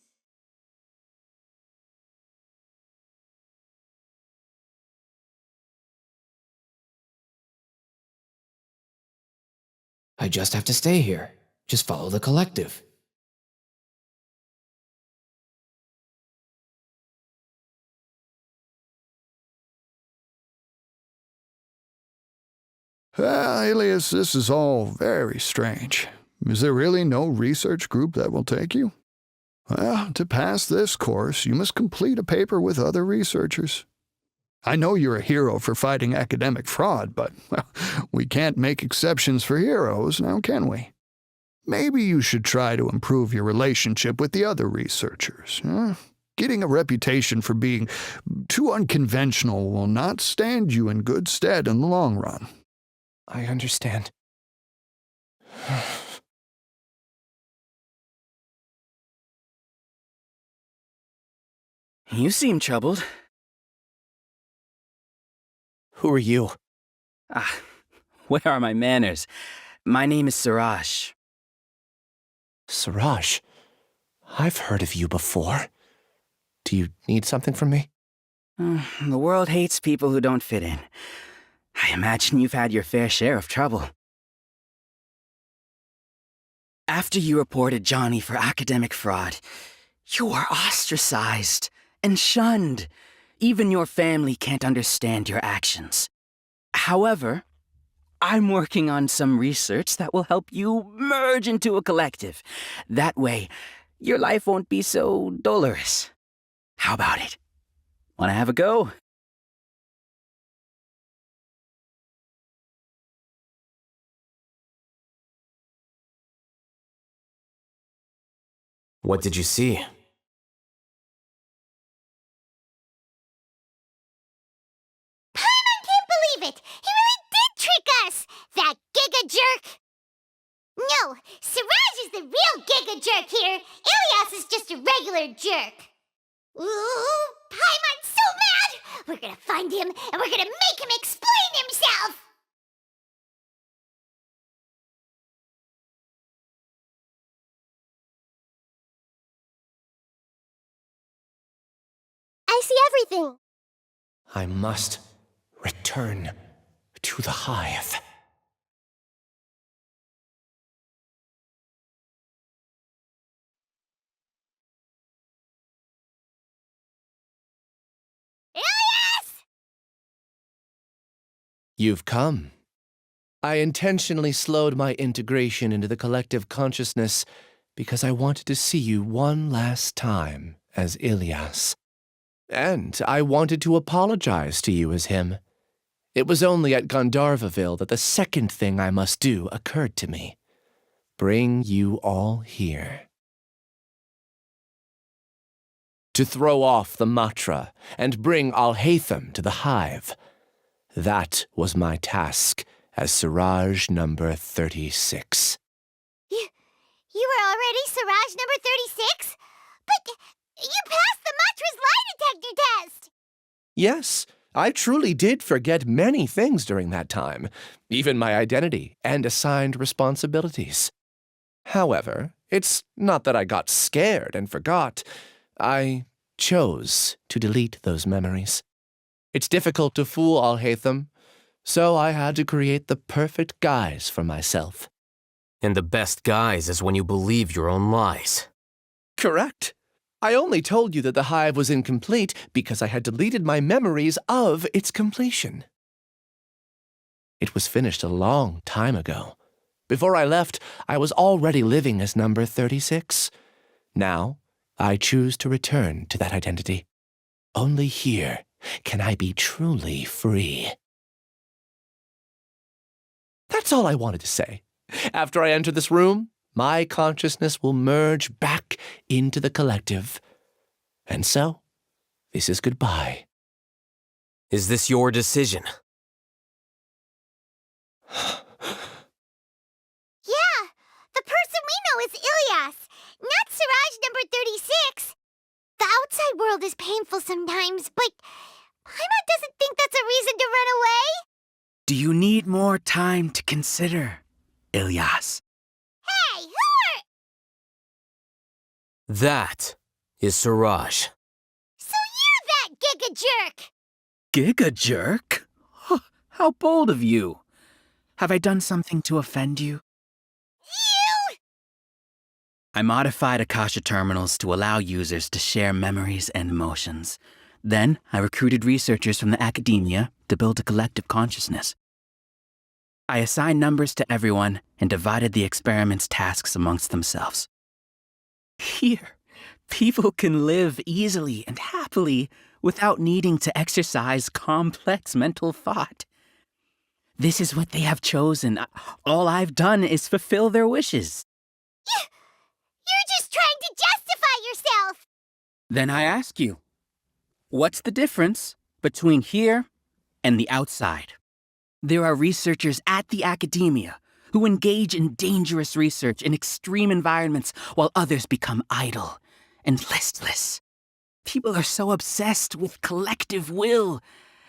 I just have to stay here. Just follow the collective. Alias, this is all very strange. Is there really no research group that will take you? Well, to pass this course, you must complete a paper with other researchers. I know you're a hero for fighting academic fraud, but well, we can't make exceptions for heroes, now can we? Maybe you should try to improve your relationship with the other researchers. Getting a reputation for being too unconventional will not stand you in good stead in the long run. I understand. You seem troubled. Who are you? Where are my manners? My name is Suraj. Suraj? I've heard of you before. Do you need something from me? The world hates people who don't fit in. I imagine you've had your fair share of trouble. After you reported Johnny for academic fraud, you were ostracized and shunned. Even your family can't understand your actions. However, I'm working on some research that will help you merge into a collective. That way, your life won't be so dolorous. How about it? Wanna have a go? What did you see? Paimon can't believe it! He really did trick us! That giga jerk! No, Siraj is the real giga jerk here. Ilias is just a regular jerk. Ooh, Paimon's so mad! We're gonna find him and we're gonna make him explain himself! I see everything. I must return to the hive. Ilias! You've come. I intentionally slowed my integration into the collective consciousness because I wanted to see you one last time as Ilias. And I wanted to apologize to you as him. It was only at Gandharvaville that the second thing I must do occurred to me. Bring you all here. To throw off the matra and bring Alhaitham to the hive. That was my task as Siraj number 36. You were already Siraj number 36? But you passed the Matra's lie detector test! Yes, I truly did forget many things during that time, even my identity and assigned responsibilities. However, it's not that I got scared and forgot. I chose to delete those memories. It's difficult to fool Alhaitham, so I had to create the perfect guise for myself. And the best guise is when you believe your own lies. Correct. I only told you that the hive was incomplete because I had deleted my memories of its completion. It was finished a long time ago. Before I left, I was already living as number 36. Now, I choose to return to that identity. Only here can I be truly free. That's all I wanted to say. After I enter this room, my consciousness will merge back into the collective. And so, this is goodbye. Is this your decision? Yeah, the person we know is Ilias, not Siraj number 36. The outside world is painful sometimes, but Paimon doesn't think that's a reason to run away. Do you need more time to consider, Ilyas? Hey, who are... That is Siraj. So you're that giga jerk! Giga jerk? Huh, how bold of you. Have I done something to offend you? You! I modified Akasha terminals to allow users to share memories and emotions. Then, I recruited researchers from the academia to build a collective consciousness. I assigned numbers to everyone and divided the experiment's tasks amongst themselves. Here, people can live easily and happily without needing to exercise complex mental thought. This is what they have chosen. All I've done is fulfill their wishes. You're just trying to justify yourself! Then I ask you, what's the difference between here and the outside? There are researchers at the academia who engage in dangerous research in extreme environments while others become idle and listless. People are so obsessed with collective will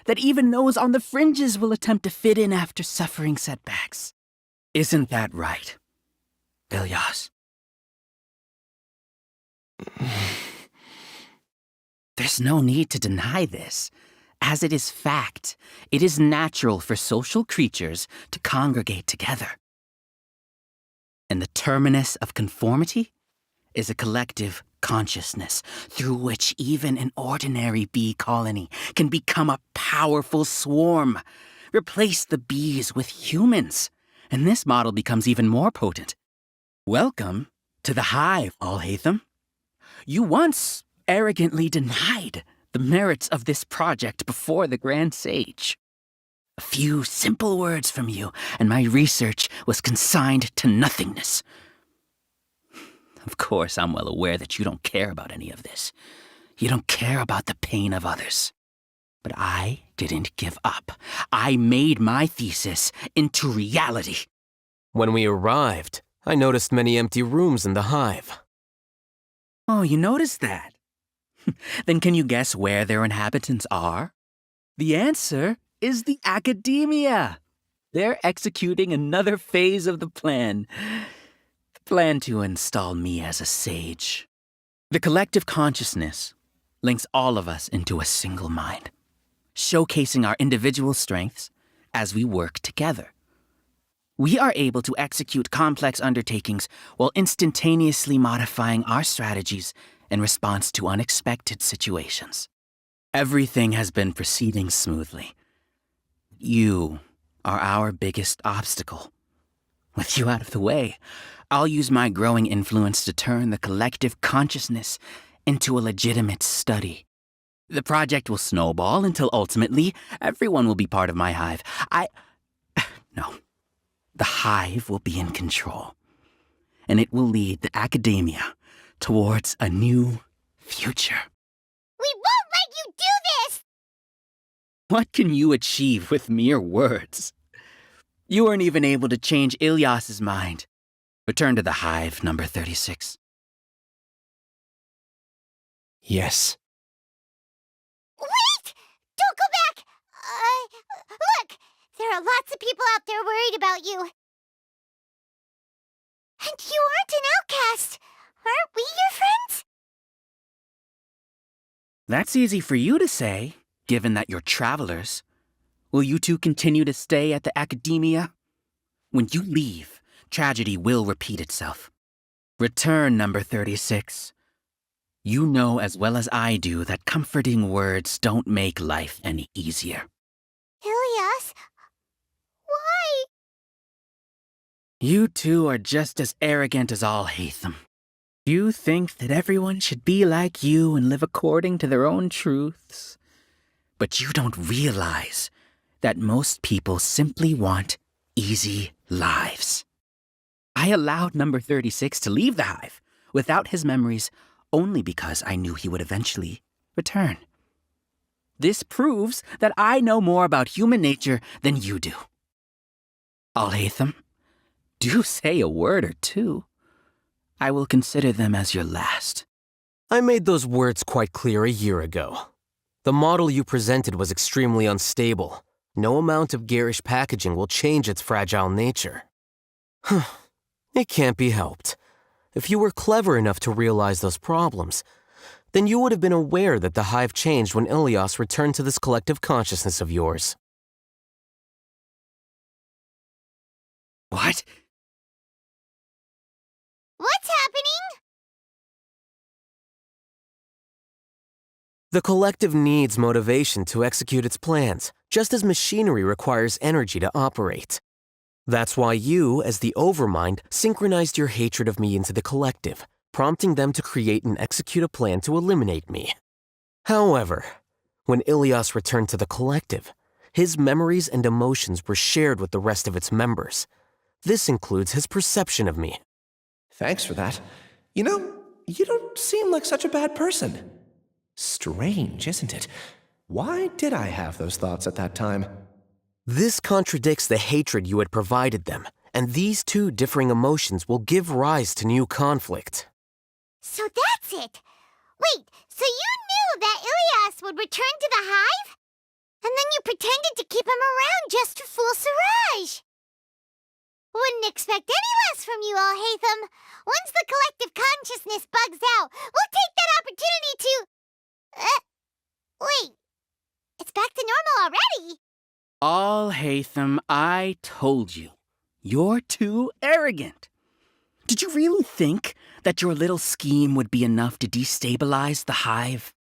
that even those on the fringes will attempt to fit in after suffering setbacks. Isn't that right, Ilyas? There's no need to deny this. As it is fact, it is natural for social creatures to congregate together. And the terminus of conformity is a collective consciousness through which even an ordinary bee colony can become a powerful swarm. Replace the bees with humans, and this model becomes even more potent. Welcome to the hive, Alhaitham. You once arrogantly denied the merits of this project before the Grand Sage. A few simple words from you, and my research was consigned to nothingness. Of course, I'm well aware that you don't care about any of this. You don't care about the pain of others. But I didn't give up. I made my thesis into reality. When we arrived, I noticed many empty rooms in the hive. Oh, you noticed that? Then can you guess where their inhabitants are? The answer is the academia. They're executing another phase of the plan. The plan to install me as a sage. The collective consciousness links all of us into a single mind, showcasing our individual strengths as we work together. We are able to execute complex undertakings while instantaneously modifying our strategies in response to unexpected situations. Everything has been proceeding smoothly. You are our biggest obstacle. With you out of the way, I'll use my growing influence to turn the collective consciousness into a legitimate study. The project will snowball until ultimately everyone will be part of my hive. No. The hive will be in control, and it will lead the academia towards a new future. We won't let you do this! What can you achieve with mere words? You weren't even able to change Ilyas's mind. Return to the hive, number 36. Yes. Wait! Don't go back! Look! There are lots of people out there worried about you. And you aren't an outcast. Aren't we your friends? That's easy for you to say, given that you're travelers. Will you two continue to stay at the academia? When you leave, tragedy will repeat itself. Return, number 36. You know as well as I do that comforting words don't make life any easier. Ilyas, why? You two are just as arrogant as Alhaitham. You think that everyone should be like you and live according to their own truths. But you don't realize that most people simply want easy lives. I allowed number 36 to leave the hive without his memories only because I knew he would eventually return. This proves that I know more about human nature than you do. Alhaitham, do say a word or two. I will consider them as your last. I made those words quite clear a year ago. The model you presented was extremely unstable. No amount of garish packaging will change its fragile nature. It can't be helped. If you were clever enough to realize those problems, then you would have been aware that the hive changed when Ilias returned to this collective consciousness of yours. What? What's happening? The collective needs motivation to execute its plans, just as machinery requires energy to operate. That's why you, as the Overmind, synchronized your hatred of me into the collective, prompting them to create and execute a plan to eliminate me. However, when Ilias returned to the collective, his memories and emotions were shared with the rest of its members. This includes his perception of me. Thanks for that. You know, you don't seem like such a bad person. Strange, isn't it? Why did I have those thoughts at that time? This contradicts the hatred you had provided them, and these two differing emotions will give rise to new conflict. So that's it. Wait, so you knew that Ilias would return to the hive? And then you pretended to keep him around just to fool Siraj. Wouldn't expect any less from you, Alhaitham. Once the collective consciousness bugs out, we'll take that opportunity to... wait. It's back to normal already. Alhaitham, I told you. You're too arrogant. Did you really think that your little scheme would be enough to destabilize the hive?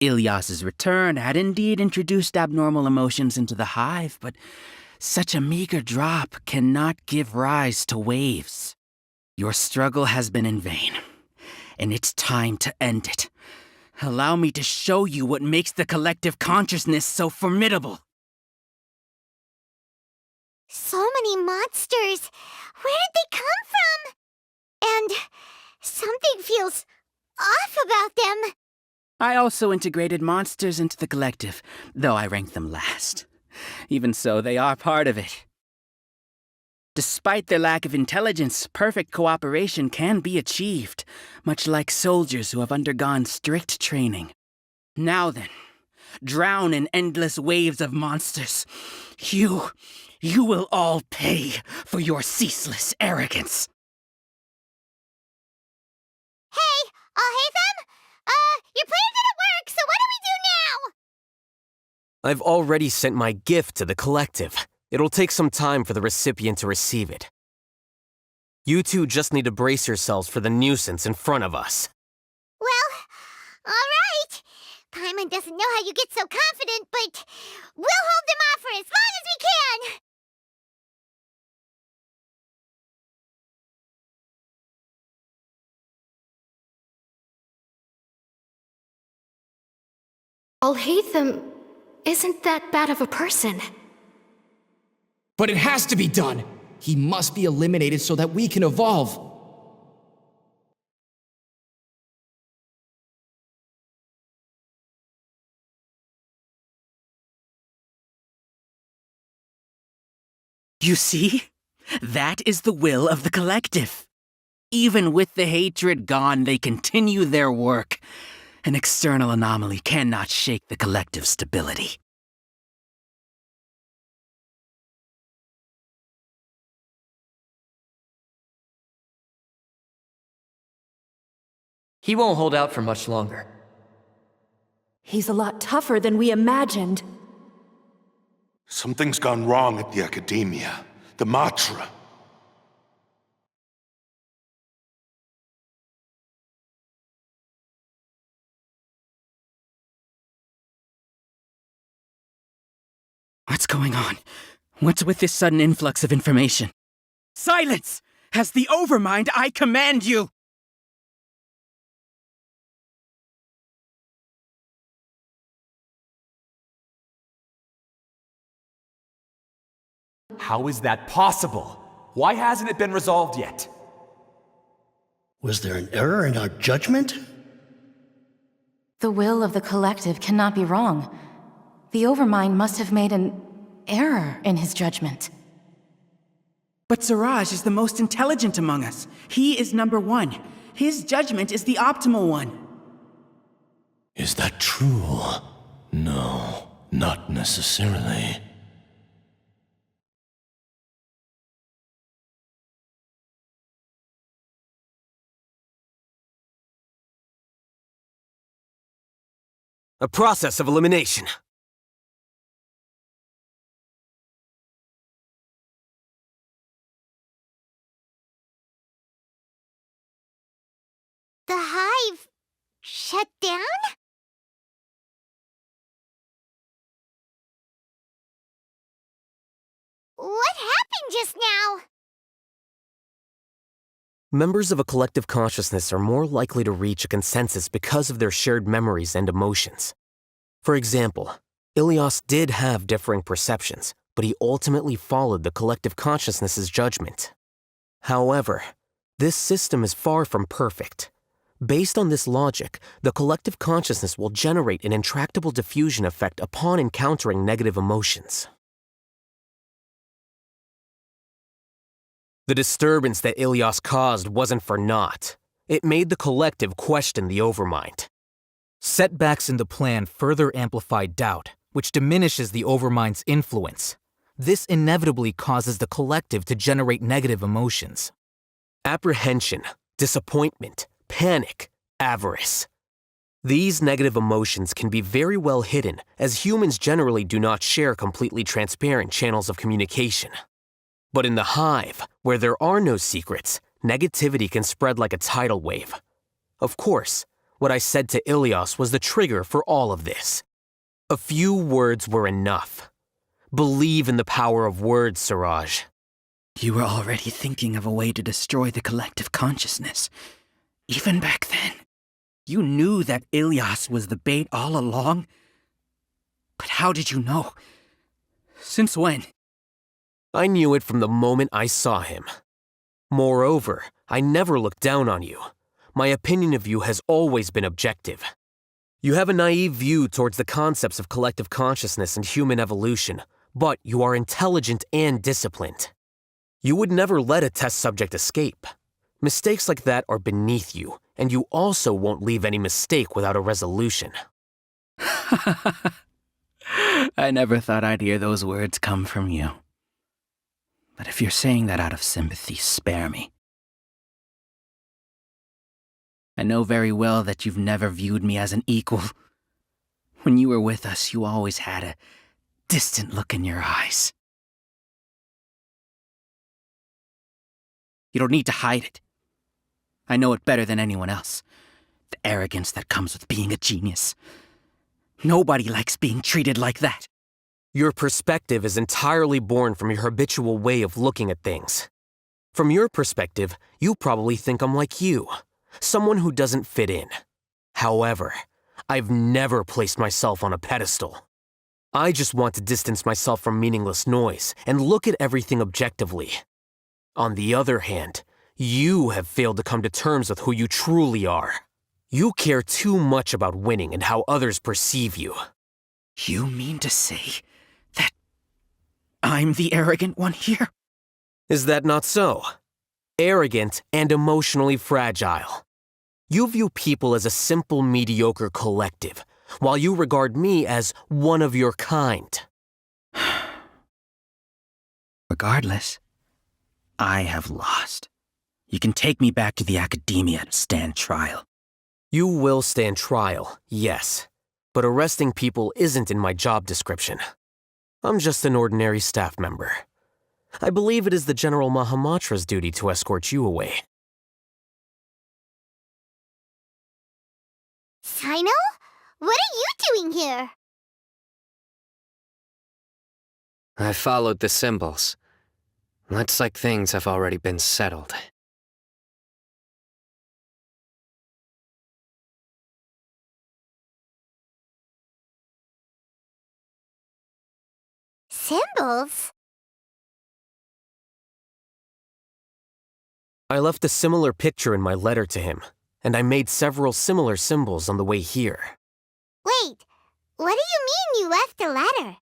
Ilias's return had indeed introduced abnormal emotions into the hive, but such a meager drop cannot give rise to waves. Your struggle has been in vain, and it's time to end it. Allow me to show you what makes the collective consciousness so formidable. So many monsters. Where did they come from? And something feels off about them. I also integrated monsters into the collective, though I ranked them last. Even so, they are part of it. Despite their lack of intelligence, perfect cooperation can be achieved, much like soldiers who have undergone strict training. Now then, drown in endless waves of monsters. You will all pay for your ceaseless arrogance. Hey, Alhaitham? Your plan didn't work, so what do we do now? I've already sent my gift to the collective. It'll take some time for the recipient to receive it. You two just need to brace yourselves for the nuisance in front of us. Well, all right. Paimon doesn't know how you get so confident, but we'll hold them off for as long as we can. Alhaitham isn't that bad of a person. But it has to be done! He must be eliminated so that we can evolve! You see? That is the will of the collective. Even with the hatred gone, they continue their work. An external anomaly cannot shake the collective's stability. He won't hold out for much longer. He's a lot tougher than we imagined. Something's gone wrong at the Academia. The Matra. What's going on? What's with this sudden influx of information? Silence! As the Overmind, I command you! How is that possible? Why hasn't it been resolved yet? Was there an error in our judgment? The will of the collective cannot be wrong. The Overmind must have made an error in his judgment. But Siraj is the most intelligent among us. He is number one. His judgment is the optimal one. Is that true? No, not necessarily. A process of elimination. The hive shut down? What happened just now? Members of a collective consciousness are more likely to reach a consensus because of their shared memories and emotions. For example, Ilias did have differing perceptions, but he ultimately followed the collective consciousness's judgment. However, this system is far from perfect. Based on this logic, the collective consciousness will generate an intractable diffusion effect upon encountering negative emotions. The disturbance that Ilias caused wasn't for naught. It made the collective question the Overmind. Setbacks in the plan further amplified doubt, which diminishes the Overmind's influence. This inevitably causes the collective to generate negative emotions. Apprehension, disappointment, panic, avarice. These negative emotions can be very well hidden, as humans generally do not share completely transparent channels of communication. But in the hive, where there are no secrets, negativity can spread like a tidal wave. Of course, what I said to Ilias was the trigger for all of this. A few words were enough. Believe in the power of words, Siraj. You were already thinking of a way to destroy the collective consciousness. Even back then, you knew that Ilias was the bait all along. But how did you know? Since when? I knew it from the moment I saw him. Moreover, I never looked down on you. My opinion of you has always been objective. You have a naive view towards the concepts of collective consciousness and human evolution, but you are intelligent and disciplined. You would never let a test subject escape. Mistakes like that are beneath you, and you also won't leave any mistake without a resolution. I never thought I'd hear those words come from you. But if you're saying that out of sympathy, spare me. I know very well that you've never viewed me as an equal. When you were with us, you always had a distant look in your eyes. You don't need to hide it. I know it better than anyone else. The arrogance that comes with being a genius. Nobody likes being treated like that. Your perspective is entirely born from your habitual way of looking at things. From your perspective, you probably think I'm like you, someone who doesn't fit in. However, I've never placed myself on a pedestal. I just want to distance myself from meaningless noise and look at everything objectively. On the other hand, you have failed to come to terms with who you truly are. You care too much about winning and how others perceive you. You mean to say that I'm the arrogant one here? Is that not so? Arrogant and emotionally fragile. You view people as a simple, mediocre collective, while you regard me as one of your kind. Regardless, I have lost. You can take me back to the academia to stand trial. You will stand trial, yes. But arresting people isn't in my job description. I'm just an ordinary staff member. I believe it is the General Mahamatra's duty to escort you away. Sino? What are you doing here? I followed the symbols. Looks like things have already been settled. Symbols? I left a similar picture in my letter to him, and I made several similar symbols on the way here. Wait, what do you mean you left a letter?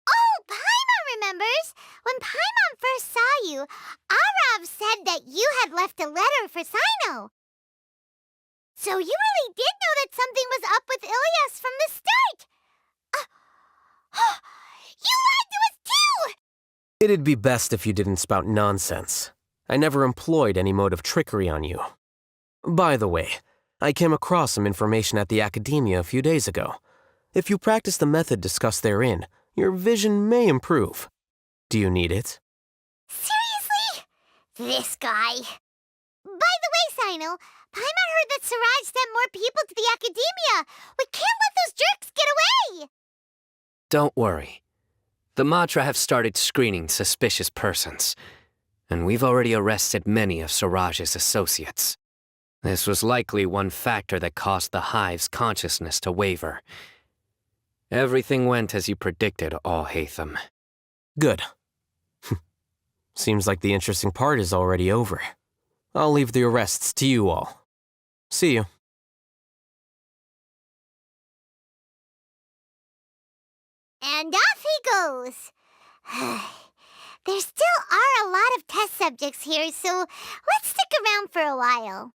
Oh, Paimon remembers! When Paimon first saw you, Arav said that you had left a letter for Sino. So you really did know that something was up with Ilias from the start! You lied to us too! It'd be best if you didn't spout nonsense. I never employed any mode of trickery on you. By the way, I came across some information at the Academia a few days ago. If you practice the method discussed therein, your vision may improve. Do you need it? Seriously? This guy. By the way, Sino, Paimon heard that Siraj sent more people to the Academia. We can't let those jerks get away! Don't worry. The Matra have started screening suspicious persons, and we've already arrested many of Siraj's associates. This was likely one factor that caused the Hive's consciousness to waver. Everything went as you predicted, Alhaitham. Good. Seems like the interesting part is already over. I'll leave the arrests to you all. See you. And off he goes. There still are a lot of test subjects here, so let's stick around for a while.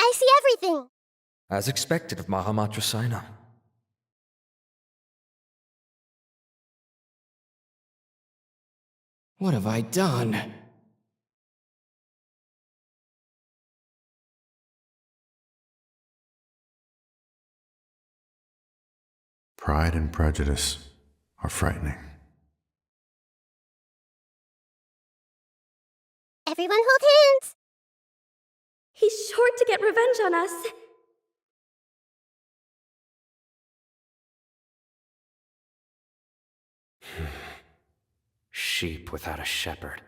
I see everything. As expected of Mahamatra Sino. What have I done? Pride and prejudice are frightening. Everyone hold hands. He's sure to get revenge on us. Sheep without a shepherd.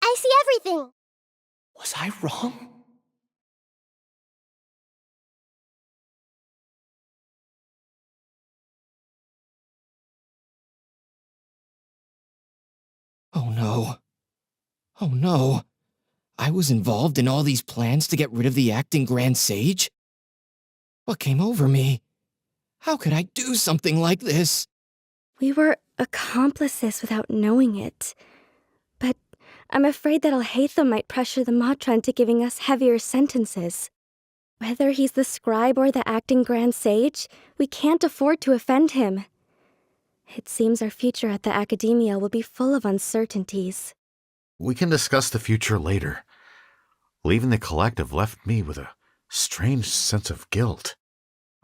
I see everything. Was I wrong? Oh no. Oh no. I was involved in all these plans to get rid of the acting Grand Sage? What came over me? How could I do something like this? We were accomplices without knowing it. But I'm afraid that Alhaitham might pressure the Matra into giving us heavier sentences. Whether he's the scribe or the acting Grand Sage, we can't afford to offend him. It seems our future at the Academia will be full of uncertainties. We can discuss the future later. Leaving the collective left me with a strange sense of guilt.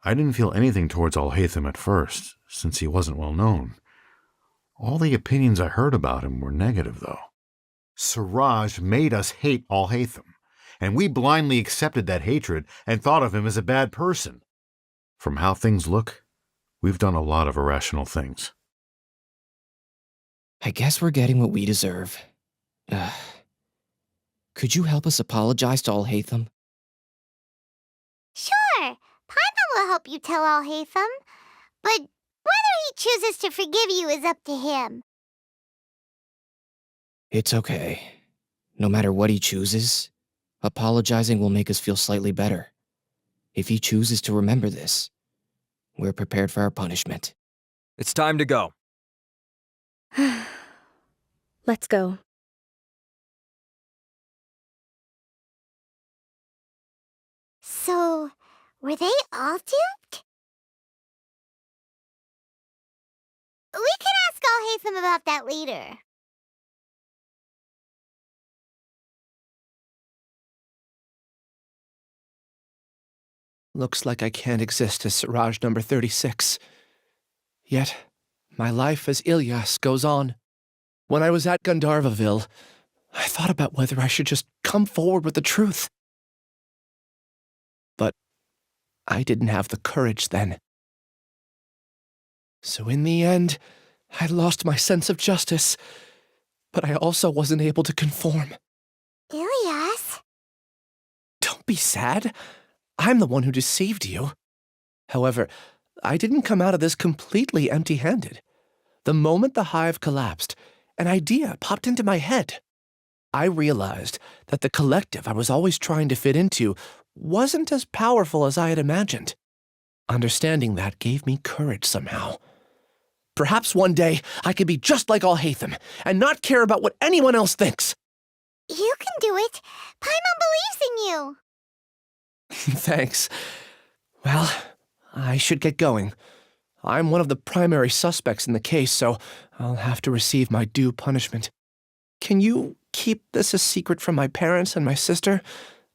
I didn't feel anything towards Alhaitham at first, since he wasn't well known. All the opinions I heard about him were negative, though. Siraj made us hate Alhaitham, and we blindly accepted that hatred and thought of him as a bad person. From how things look, we've done a lot of irrational things. I guess we're getting what we deserve. Could you help us apologize to Alhaitham? Sure, Paimon will help you tell Alhaitham, but whether he chooses to forgive you is up to him. It's okay. No matter what he chooses, apologizing will make us feel slightly better. If he chooses to remember this, we're prepared for our punishment. It's time to go. Let's go. So, were they all duped? We can ask Alhaitham about that later. Looks like I can't exist as Siraj number 36. Yet, my life as Ilyas goes on. When I was at Gandharvaville, I thought about whether I should just come forward with the truth. But I didn't have the courage then. So in the end, I lost my sense of justice, but I also wasn't able to conform. Ilyas? Don't be sad. I'm the one who deceived you. However, I didn't come out of this completely empty-handed. The moment the hive collapsed, an idea popped into my head. I realized that the collective I was always trying to fit into wasn't as powerful as I had imagined. Understanding that gave me courage somehow. Perhaps one day I could be just like Alhaitham and not care about what anyone else thinks. You can do it. Paimon believes in you. Thanks. Well, I should get going. I'm one of the primary suspects in the case, so I'll have to receive my due punishment. Can you keep this a secret from my parents and my sister?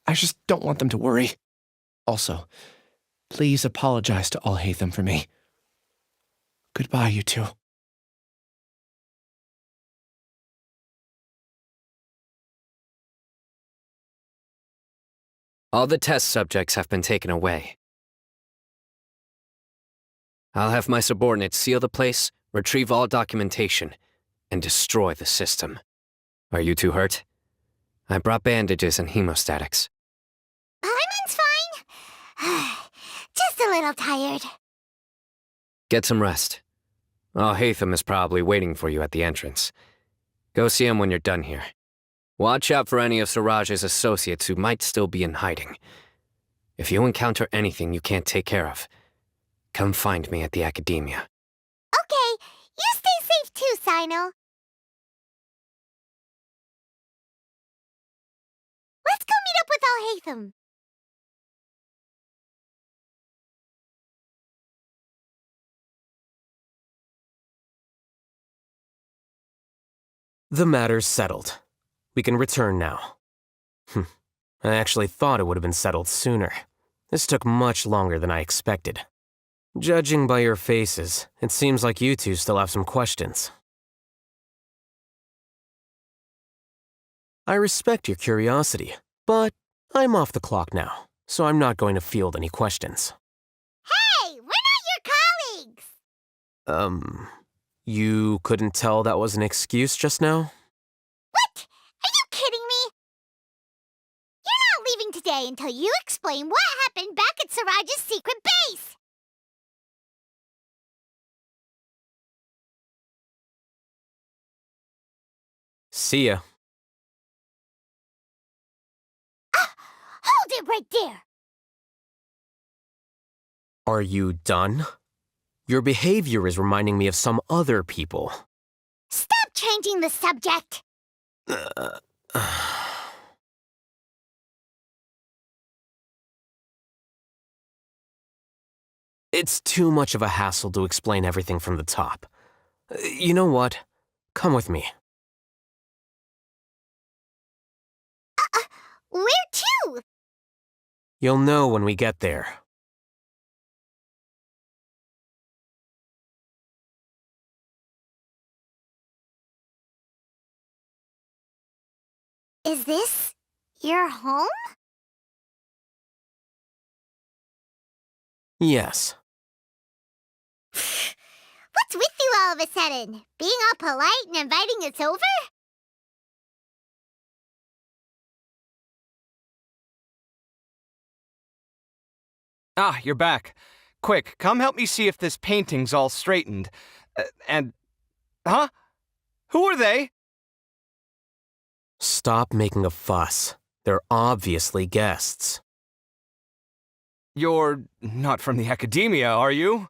I just don't want them to worry. Also, please apologize to Alhaitham for me. Goodbye, you two. All the test subjects have been taken away. I'll have my subordinates seal the place, retrieve all documentation, and destroy the system. Are you two hurt? I brought bandages and hemostatics. Paimon's fine. Just a little tired. Get some rest. Alhaitham is probably waiting for you at the entrance. Go see him when you're done here. Watch out for any of Siraj's associates who might still be in hiding. If you encounter anything you can't take care of, come find me at the academia. Okay, you stay safe too, Sino. Let's go meet up with Alhaitham. The matter's settled. We can return now. I actually thought it would have been settled sooner. This took much longer than I expected. Judging by your faces, it seems like you two still have some questions. I respect your curiosity, but I'm off the clock now, so I'm not going to field any questions. Hey, we're not your colleagues! You couldn't tell that was an excuse just now? What? Are you kidding me? You're not leaving today until you explain what happened back at Siraj's secret base! See ya. Hold it right there! Are you done? Your behavior is reminding me of some other people. Stop changing the subject! It's too much of a hassle to explain everything from the top. You know what? Come with me. Where to? You'll know when we get there. Is this your home? Yes. What's with you all of a sudden? Being all polite and inviting us over? Ah, you're back. Quick, come help me see if this painting's all straightened. Huh? Who are they? Stop making a fuss. They're obviously guests. You're not from the academia, are you?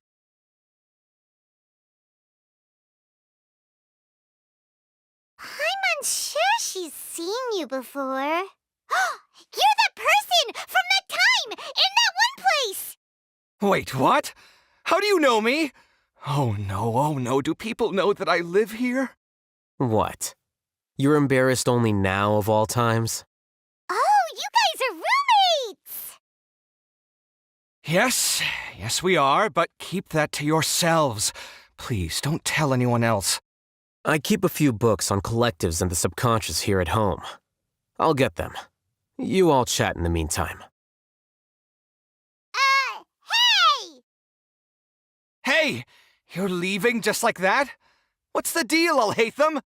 I'm unsure she's seen you before. You're that person from that time in that one place! Wait, what? How do you know me? Oh no, do people know that I live here? What? You're embarrassed only now of all times? Oh, you guys are roommates! Yes, we are, but keep that to yourselves. Please, don't tell anyone else. I keep a few books on collectives and the subconscious here at home. I'll get them. You all chat in the meantime. Hey! Hey! You're leaving just like that? What's the deal, Alhaitham?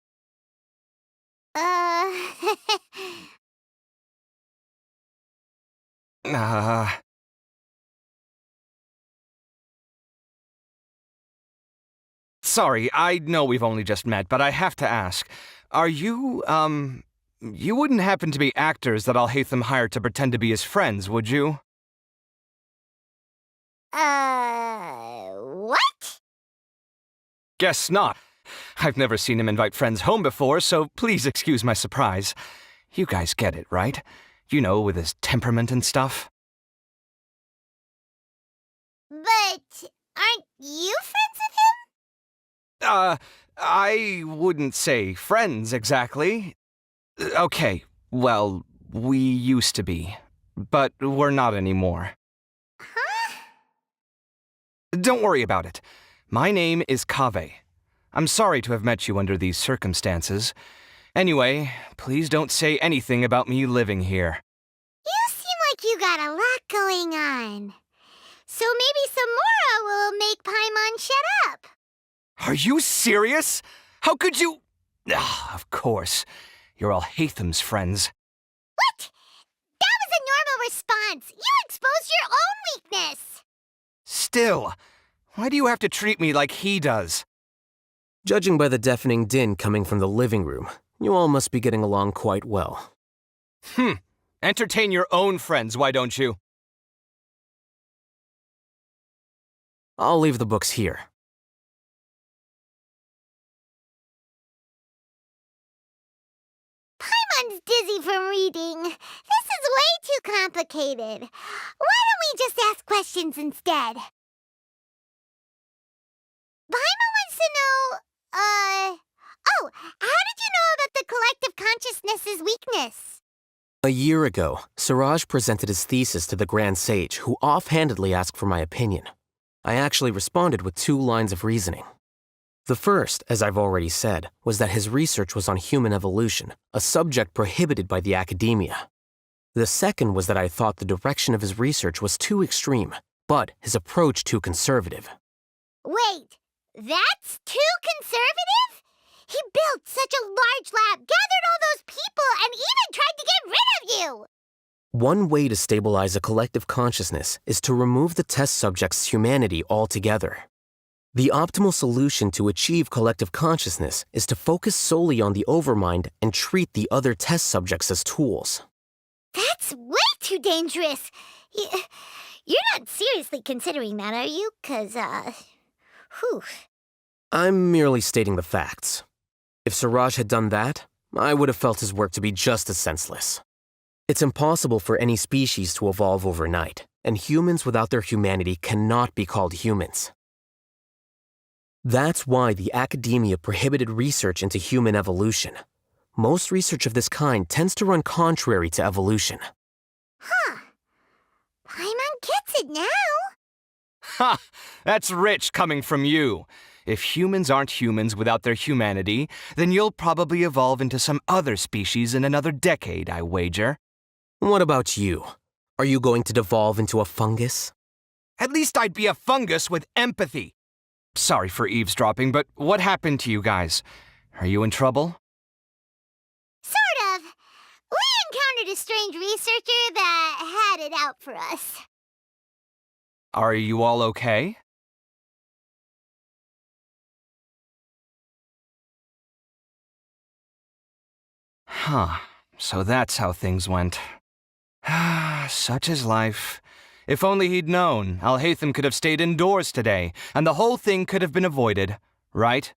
Sorry, I know we've only just met, but I have to ask. Are you, you wouldn't happen to be actors that Alhaitham hired to pretend to be his friends, would you? What? Guess not. I've never seen him invite friends home before, so please excuse my surprise. You guys get it, right? You know, with his temperament and stuff. But But aren't you friends with him? I wouldn't say friends exactly. Okay, well, we used to be, but we're not anymore. Huh? Don't worry about it. My name is Kaveh. I'm sorry to have met you under these circumstances. Anyway, please don't say anything about me living here. You seem like you got a lot going on. So maybe Samora will make Paimon shut up. Are you serious? How could you? Ah, of course. You're Alhaitham's friends. What? That was a normal response. You exposed your own weakness. Still, why do you have to treat me like he does? Judging by the deafening din coming from the living room, you all must be getting along quite well. Entertain your own friends, why don't you? I'll leave the books here. Paimon's dizzy from reading. This is way too complicated. Why don't we just ask questions instead? Paimon wants to know, oh, how did you know about the collective consciousness's weakness? A year ago, Suraj presented his thesis to the Grand Sage, who offhandedly asked for my opinion. I actually responded with 2 lines of reasoning. The first, as I've already said, was that his research was on human evolution, a subject prohibited by the academia. The second was that I thought the direction of his research was too extreme, but his approach too conservative. Wait, that's too conservative? He built such a large lab, gathered all those people, and even tried to get rid of you! One way to stabilize a collective consciousness is to remove the test subject's humanity altogether. The optimal solution to achieve collective consciousness is to focus solely on the overmind and treat the other test subjects as tools. That's way too dangerous. You're not seriously considering that, are you? 'Cause, whew. I'm merely stating the facts. If Suraj had done that, I would have felt his work to be just as senseless. It's impossible for any species to evolve overnight, and humans without their humanity cannot be called humans. That's why the academia prohibited research into human evolution. Most research of this kind tends to run contrary to evolution. Huh. Paimon gets it now. Ha! That's rich coming from you. If humans aren't humans without their humanity, then you'll probably evolve into some other species in another decade, I wager. What about you? Are you going to devolve into a fungus? At least I'd be a fungus with empathy. Sorry for eavesdropping, but what happened to you guys? Are you in trouble? Sort of. We encountered a strange researcher that had it out for us. Are you all okay? Huh. So that's how things went. Such is life. If only he'd known, Alhaitham could have stayed indoors today, and the whole thing could have been avoided, right?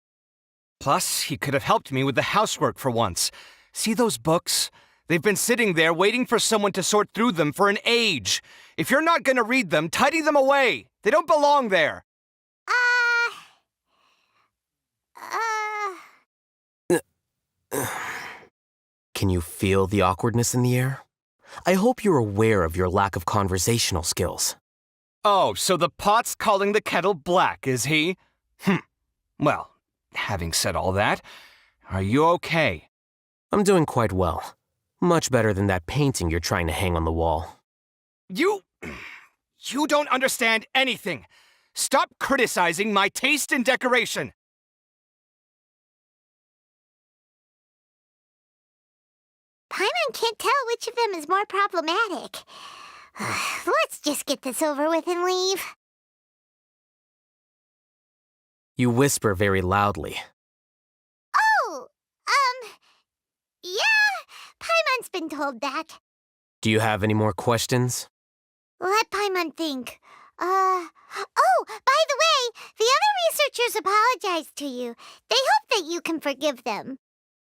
Plus, he could have helped me with the housework for once. See those books? They've been sitting there waiting for someone to sort through them for an age. If you're not gonna read them, tidy them away. They don't belong there. Can you feel the awkwardness in the air? I hope you're aware of your lack of conversational skills. Oh, so the pot's calling the kettle black, is he? Well, having said all that, are you okay? I'm doing quite well. Much better than that painting you're trying to hang on the wall. You don't understand anything. Stop criticizing my taste in decoration. Paimon can't tell which of them is more problematic. Let's just get this over with and leave. You whisper very loudly. Oh, yeah, Paimon's been told that. Do you have any more questions? Let Paimon think. Oh, by the way, the other researchers apologized to you. They hope that you can forgive them.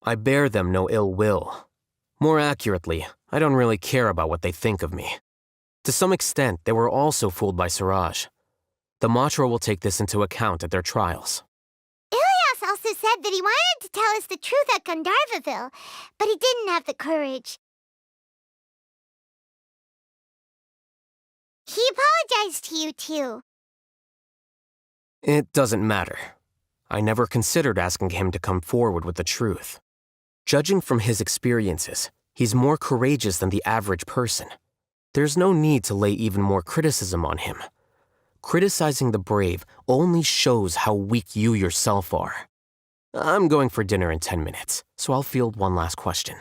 I bear them no ill will. More accurately, I don't really care about what they think of me. To some extent, they were also fooled by Suraj. The Matra will take this into account at their trials. Ilias also said that he wanted to tell us the truth at Gandharvaville, but he didn't have the courage. He apologized to you, too. It doesn't matter. I never considered asking him to come forward with the truth. Judging from his experiences, he's more courageous than the average person. There's no need to lay even more criticism on him. Criticizing the brave only shows how weak you yourself are. I'm going for dinner in 10 minutes, so I'll field one last question.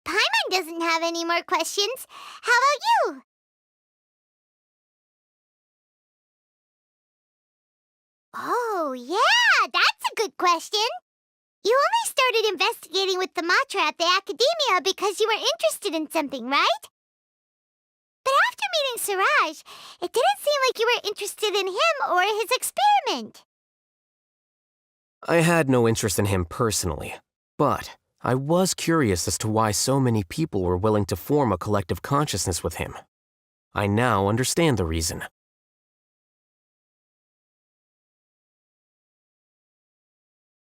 Paimon doesn't have any more questions. How about you? Oh, yeah, that's a good question. You only started investigating with the Matra at the Academia because you were interested in something, right? But after meeting Siraj, it didn't seem like you were interested in him or his experiment. I had no interest in him personally, but I was curious as to why so many people were willing to form a collective consciousness with him. I now understand the reason.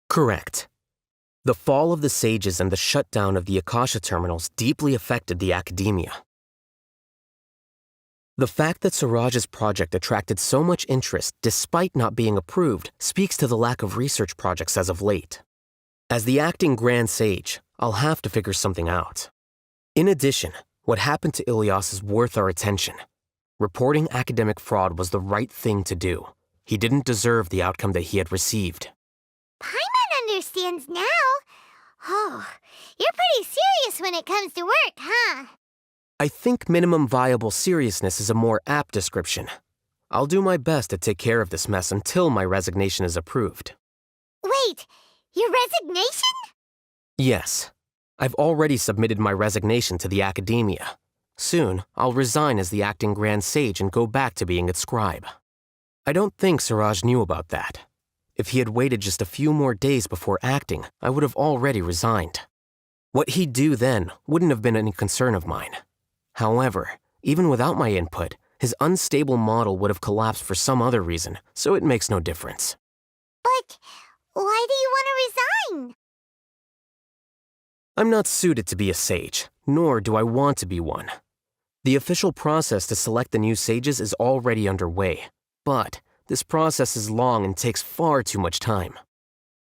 Correct. The fall of the sages and the shutdown of the Akasha terminals deeply affected the Academia. The fact that Siraj's project attracted so much interest despite not being approved speaks to the lack of research projects as of late. As the acting Grand Sage, I'll have to figure something out. In addition, what happened to Ilias is worth our attention. Reporting academic fraud was the right thing to do. He didn't deserve the outcome that he had received. Paimon understands now. Oh, you're pretty serious when it comes to work, huh? I think minimum viable seriousness is a more apt description. I'll do my best to take care of this mess until my resignation is approved. Wait, your resignation? Yes. I've already submitted my resignation to the Academia. Soon, I'll resign as the acting Grand Sage and go back to being its scribe. I don't think Siraj knew about that. If he had waited just a few more days before acting, I would have already resigned. What he'd do then wouldn't have been any concern of mine. However, even without my input, his unstable model would have collapsed for some other reason, so it makes no difference. But why do you want to resign? I'm not suited to be a sage, nor do I want to be one. The official process to select the new sages is already underway, but this process is long and takes far too much time.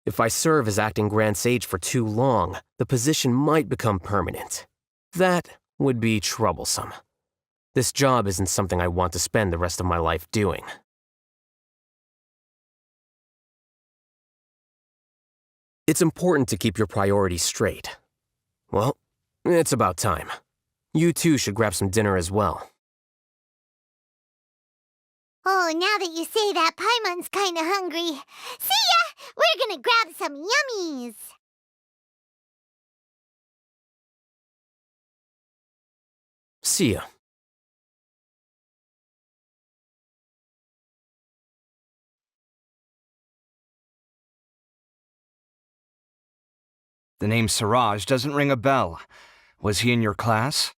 If I serve as acting Grand Sage for too long, the position might become permanent. That would be troublesome. This job isn't something I want to spend the rest of my life doing. It's important to keep your priorities straight. Well, it's about time. You too should grab some dinner as well. Oh, now that you say that, Paimon's kinda hungry. See ya! We're gonna grab some yummies! See ya. The name Siraj doesn't ring a bell. Was he in your class?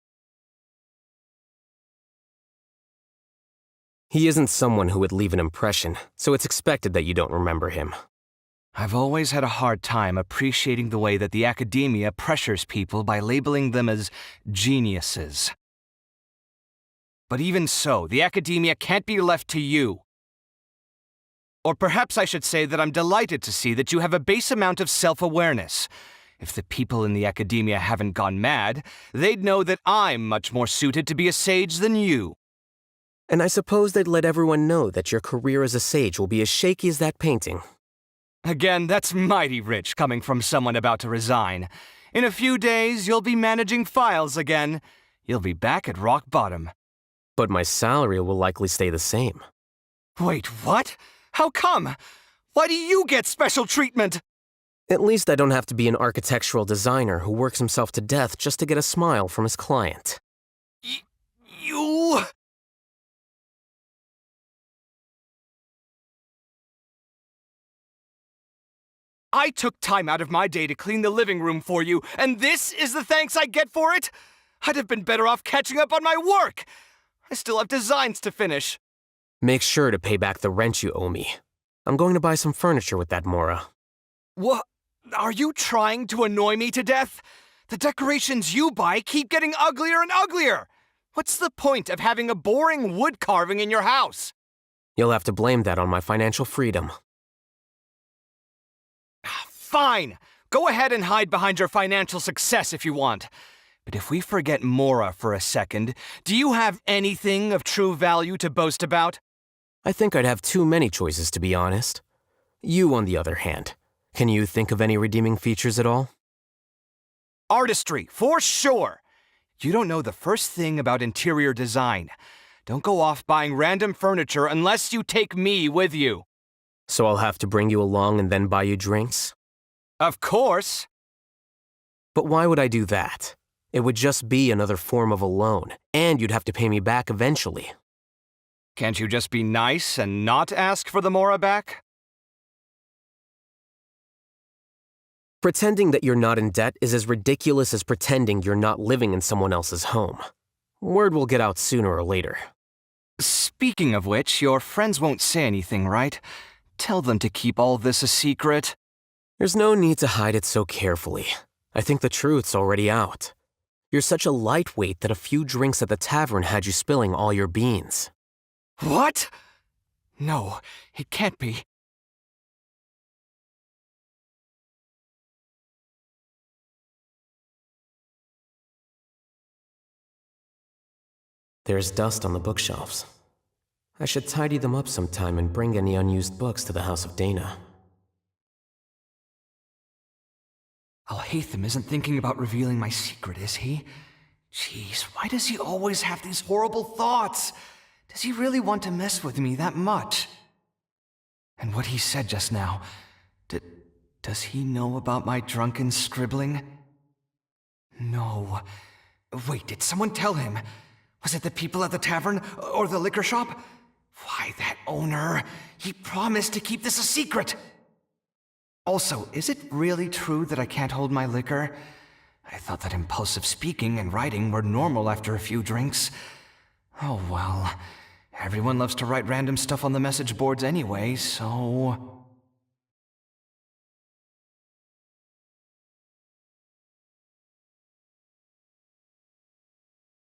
He isn't someone who would leave an impression, so it's expected that you don't remember him. I've always had a hard time appreciating the way that the Academia pressures people by labeling them as geniuses. But even so, the Academia can't be left to you. Or perhaps I should say that I'm delighted to see that you have a base amount of self-awareness. If the people in the Academia haven't gone mad, they'd know that I'm much more suited to be a sage than you. And I suppose they'd let everyone know that your career as a sage will be as shaky as that painting. Again, that's mighty rich coming from someone about to resign. In a few days, you'll be managing files again. You'll be back at rock bottom. But my salary will likely stay the same. Wait, what? How come? Why do you get special treatment? At least I don't have to be an architectural designer who works himself to death just to get a smile from his client. You... I took time out of my day to clean the living room for you, and this is the thanks I get for it? I'd have been better off catching up on my work. I still have designs to finish. Make sure to pay back the rent you owe me. I'm going to buy some furniture with that Mora. What? Are you trying to annoy me to death? The decorations you buy keep getting uglier and uglier. What's the point of having a boring wood carving in your house? You'll have to blame that on my financial freedom. Fine. Go ahead and hide behind your financial success if you want. But if we forget Mora for a second, do you have anything of true value to boast about? I think I'd have too many choices, to be honest. You, on the other hand, can you think of any redeeming features at all? Artistry, for sure. You don't know the first thing about interior design. Don't go off buying random furniture unless you take me with you. So I'll have to bring you along and then buy you drinks? Of course. But why would I do that? It would just be another form of a loan, and you'd have to pay me back eventually. Can't you just be nice and not ask for the Mora back? Pretending that you're not in debt is as ridiculous as pretending you're not living in someone else's home. Word will get out sooner or later. Speaking of which, your friends won't say anything, right? Tell them to keep all this a secret. There's no need to hide it so carefully. I think the truth's already out. You're such a lightweight that a few drinks at the tavern had you spilling all your beans. What? No, it can't be. There's dust on the bookshelves. I should tidy them up sometime and bring any unused books to the House of Dana. Alhaitham isn't thinking about revealing my secret, is he? Jeez, why does he always have these horrible thoughts? Does he really want to mess with me that much? And what he said just now, does he know about my drunken scribbling? No. Wait, did someone tell him? Was it the people at the tavern or the liquor shop? Why, that owner. He promised to keep this a secret. Also, is it really true that I can't hold my liquor? I thought that impulsive speaking and writing were normal after a few drinks. Oh well. Everyone loves to write random stuff on the message boards anyway, so...